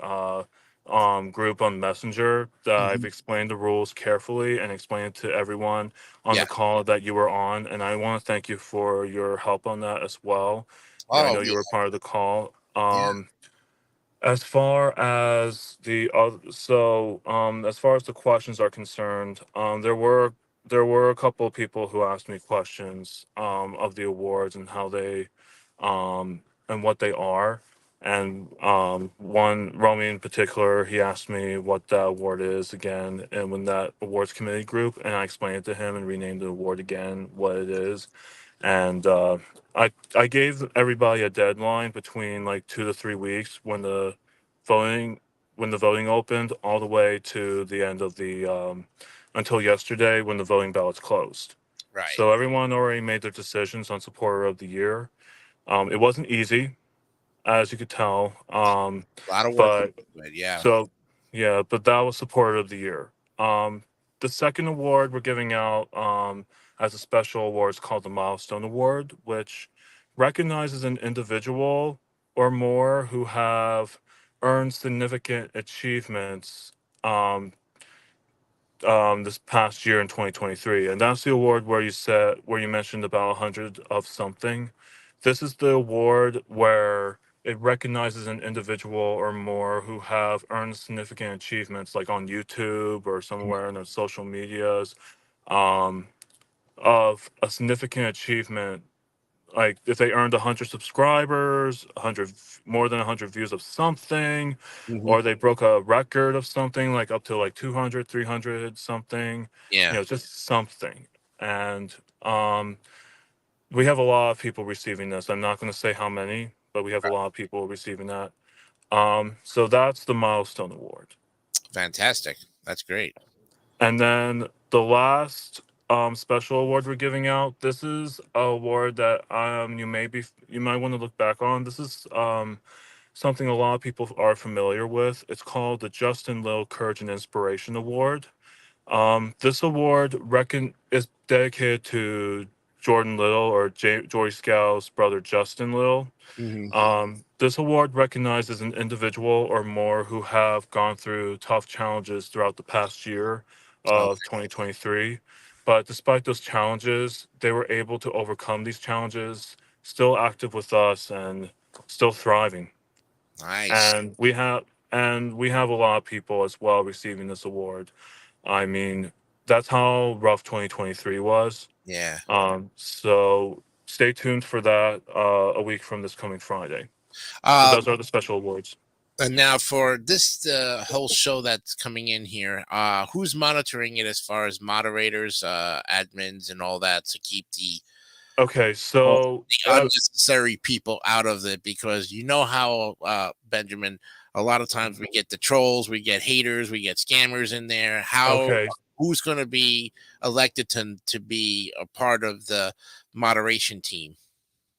group on Messenger that I've Mhm. explained the rules carefully and explained to everyone on Yeah. the call that you were on. And I want to thank you for your help on that as well. Yeah, I Oh know you yeah. were part of the call. Yeah. As far as the as far as the questions are concerned, there were a couple of people who asked me questions of the awards and how they and what they are. And one Romy in particular, he asked me what that award is again, and when that awards committee group, and I explained it to him and renamed the award again what it is. And I gave everybody a deadline between like 2 to 3 weeks voting when the voting opened, all the way to the end of the until yesterday when the voting ballots closed. Right. So everyone already made their decisions on supporter of the year. It wasn't easy, as you could tell, A lot of work. but But yeah. so, yeah, but that was supporter of the year. Um, the second award we're giving out as a special award is called the Milestone Award, which recognizes an individual or more who have earned significant achievements um, this past year in 2023. And that's the award where you mentioned about 100 of something. This is the award where it recognizes an individual or more who have earned significant achievements, like on YouTube or somewhere in their social medias, um, of a significant achievement, like if they earned 100 subscribers, 100 more than 100 views of something, Mhm. or they broke a record of something like up to like 200, 300 something, Yeah. just something. And we have a lot of people receiving this. I'm not going to say how many, but we have a lot of people receiving that. So that's the Milestone Award. Fantastic. That's great. And then the last special award we're giving out. This is a award that you might want to look back on. This is something a lot of people are familiar with. It's called the Justin Little Courage and Inspiration Award. This award is dedicated to Jordan Little, or Joy Scow's brother Justin Little. Mhm. This award recognizes an individual or more who have gone through tough challenges throughout the past year Okay. of 2023. But despite those challenges, they were able to overcome these challenges, still active with us and still thriving. Nice. And we have a lot of people as well receiving this award. I mean, that's how rough 2023 was. Yeah. So stay tuned for that a week from this coming Friday. So Um, those are the special awards. and now for this whole show that's coming in here, who's monitoring it as far as moderators, admins, and all that to keep Okay, all so the unnecessary people out of it? Because you know how, Benjamin, a lot of times we get the trolls, we get haters, we get scammers in there. okay, Who's going to be elected to be a part of the moderation team?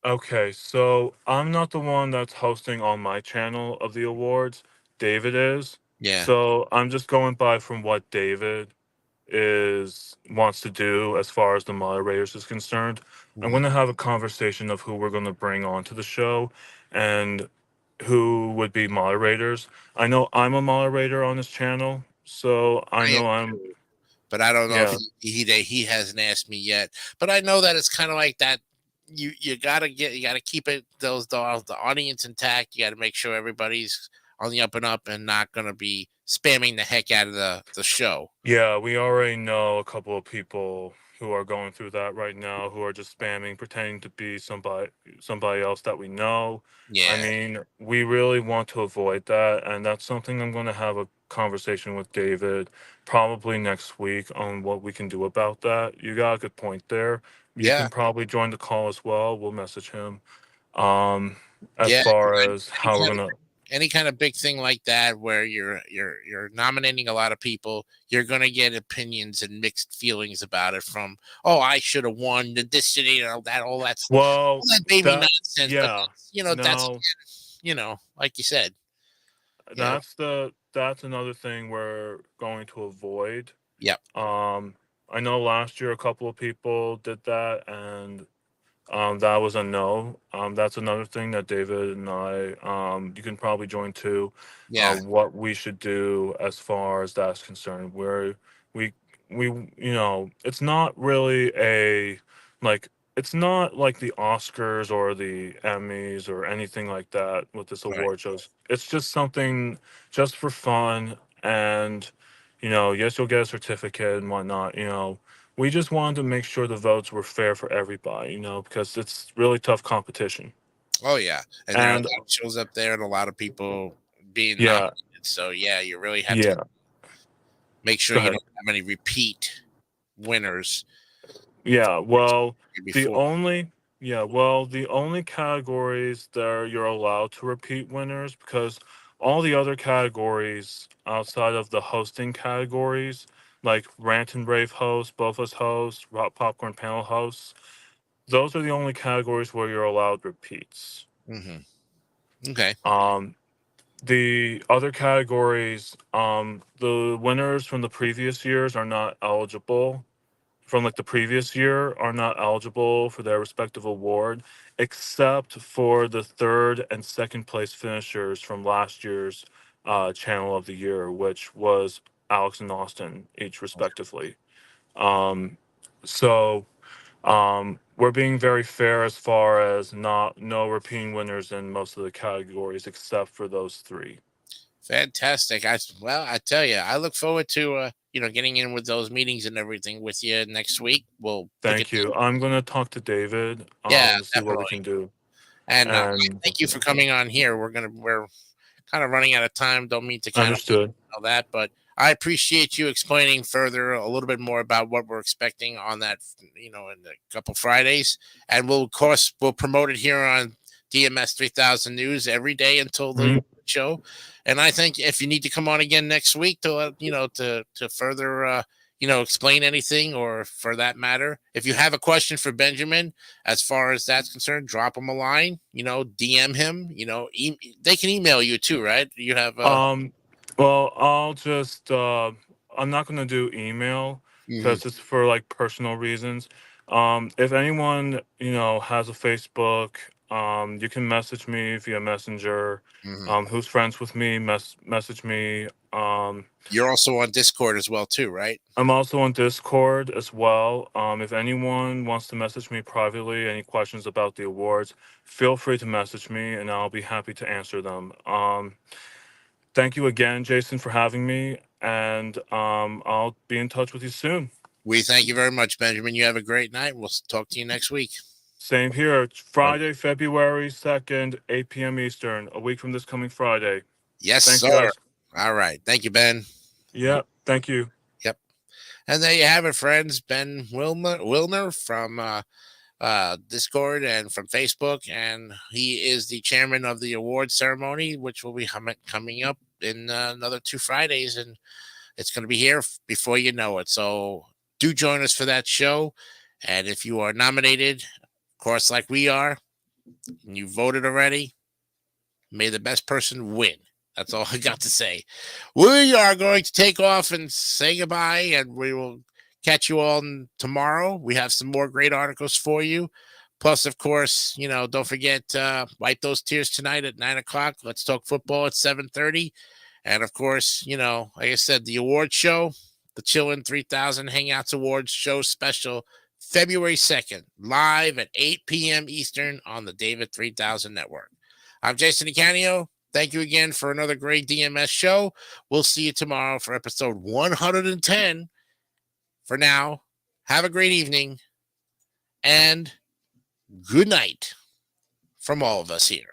okay. So I'm not the one that's hosting on my channel of the awards. David is. Yeah. So I'm just going by from what David is wants to do as far as the moderators is concerned. I'm Mhm. going to have a conversation of who we're going to bring on to the show and who would be moderators. I know I'm a moderator on this channel, so I I am know I'm too, but I don't know if yeah. he hasn't asked me yet. But I know that it's kind of like that. You gotta keep it the audience intact. You got to make sure everybody's on the up and up and not gonna be spamming the heck out of the show. Yeah, we already know a couple of people who are going through that right now, who are just spamming, pretending to be somebody else that we know. I Yeah. mean, we really want to avoid that, and that's something I'm going to have a conversation with David probably next week on what we can do about that. You got a good point there. You Yeah. can probably join the call as well. We'll message him. Um, as Yeah. far as Any how we're kind gonna any kind of big thing like that where you're nominating a lot of people, you're gonna get opinions and mixed feelings about it. From, oh, I should have won the this and all well, that baby that nonsense. But yeah. that's No, like you said, you know. that's another thing we're going to avoid. Yep. Um, I know last year a couple of people did that, and That was a no. That's another thing that David and I, you can probably join too. Yeah. What we should do as far as that's concerned, where we we it's not really a like it's not like the Oscars or the Emmys or anything like that with this Right. award shows. It's just something just for fun, and yes, you'll get a certificate and whatnot. We just wanted to make sure the votes were fair for everybody, because it's really tough competition. Oh yeah, and there are a And lot of shows up there, and a lot of people being yeah, nominated. So yeah, you really have to yeah. make sure Go you ahead. don't have any repeat winners Yeah, well, the before. only the only categories that you're allowed to repeat winners, because all the other categories outside of the hosting categories, like Rant and Rave host, Bofus host, Rock Popcorn panel hosts, those are the only categories where you're allowed repeats. Hmm. Okay. Um, the other categories, the winners from the previous years are not eligible from like the previous year are not eligible for their respective award, except for the third and second place finishers from last year's Channel of the Year, which was Alex and Austin, each respectively. Um, so we're being very fair as far as not no repeating winners in most of the categories except for those three. Fantastic. I tell you, I look forward to getting in with those meetings and everything with you next week. We'll look at Thank you. I'm gonna talk to David yeah, to see what we definitely. can do. And I And thank you for coming on here. We're kind of running out of time. Don't mean to kind of understood. all that, but I appreciate you explaining further a little bit more about what we're expecting on that, in a couple Fridays. And we'll, of course, we'll promote it here on DMS 3000 News every day until the show. And I think if you need to come on again next week to, to further, explain anything, or for that matter, if you have a question for Benjamin, as far as that's concerned, drop him a line, DM him, they can email you too, right? You have, Well, I'm not gonna do email Mhm. because it's for like personal reasons. If anyone, has a Facebook, you can message me via Messenger. Mhm. Who's friends with me, message me. You're also on Discord as well too, right? I'm also on Discord as well. If anyone wants to message me privately, any questions about the awards, feel free to message me and I'll be happy to answer them. Thank you again, Jason, for having me, and I'll be in touch with you soon. We thank you very much, Benjamin. You have a great night. We'll talk to you next week. Same here. It's Friday, February 2nd, 8 p.m. Eastern, a week from this coming Friday. Yes, Thanks, sir. guys. All right. Thank you, Ben. Yeah, thank you. Yep. And there you have it, friends. Ben Wilner from Discord and from Facebook, and he is the chairman of the award ceremony, which will be coming up in another 2 Fridays, and it's going to be here before you know it. So do join us for that show. And if you are nominated, of course, like we are, and you voted already, may the best person win. That's all I got to say. We are going to take off and say goodbye, and we will catch you all tomorrow. We have some more great articles for you. Plus, of course, don't forget, wipe those tears tonight at 9:00. Let's talk football at 7:30. And of course, like I said, the award show, the Chillin' 3000 Hangouts Awards Show Special, February 2nd, live at 8 p.m. Eastern on the David 3000 Network. I'm Jason DeCanio. Thank you again for another great DMS show. We'll see you tomorrow for episode 110. For now, have a great evening and good night from all of us here.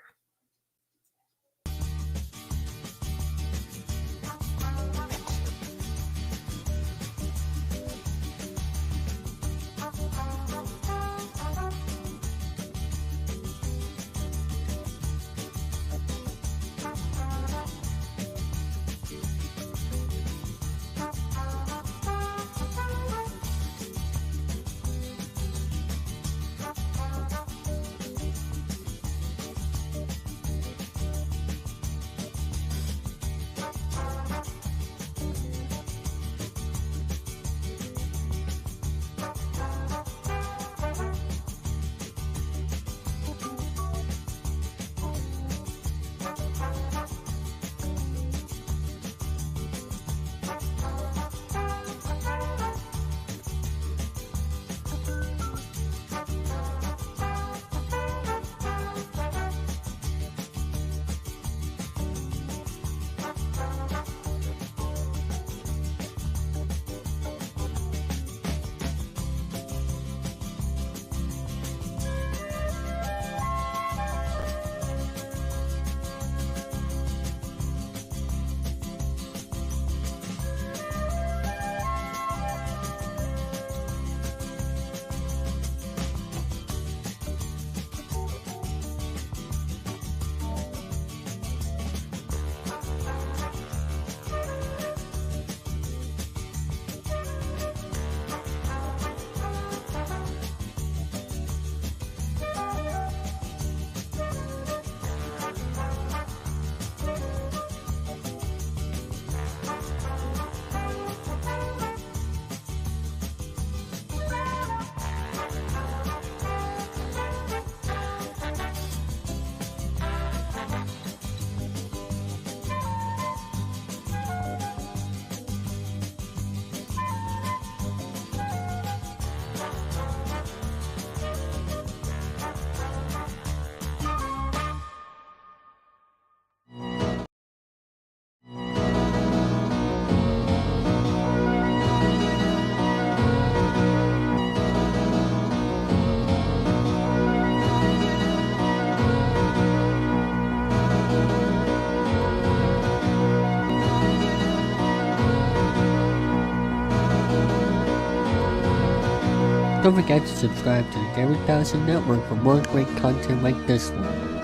Don't forget to subscribe to the Gary Dawson Network for more great content like this one.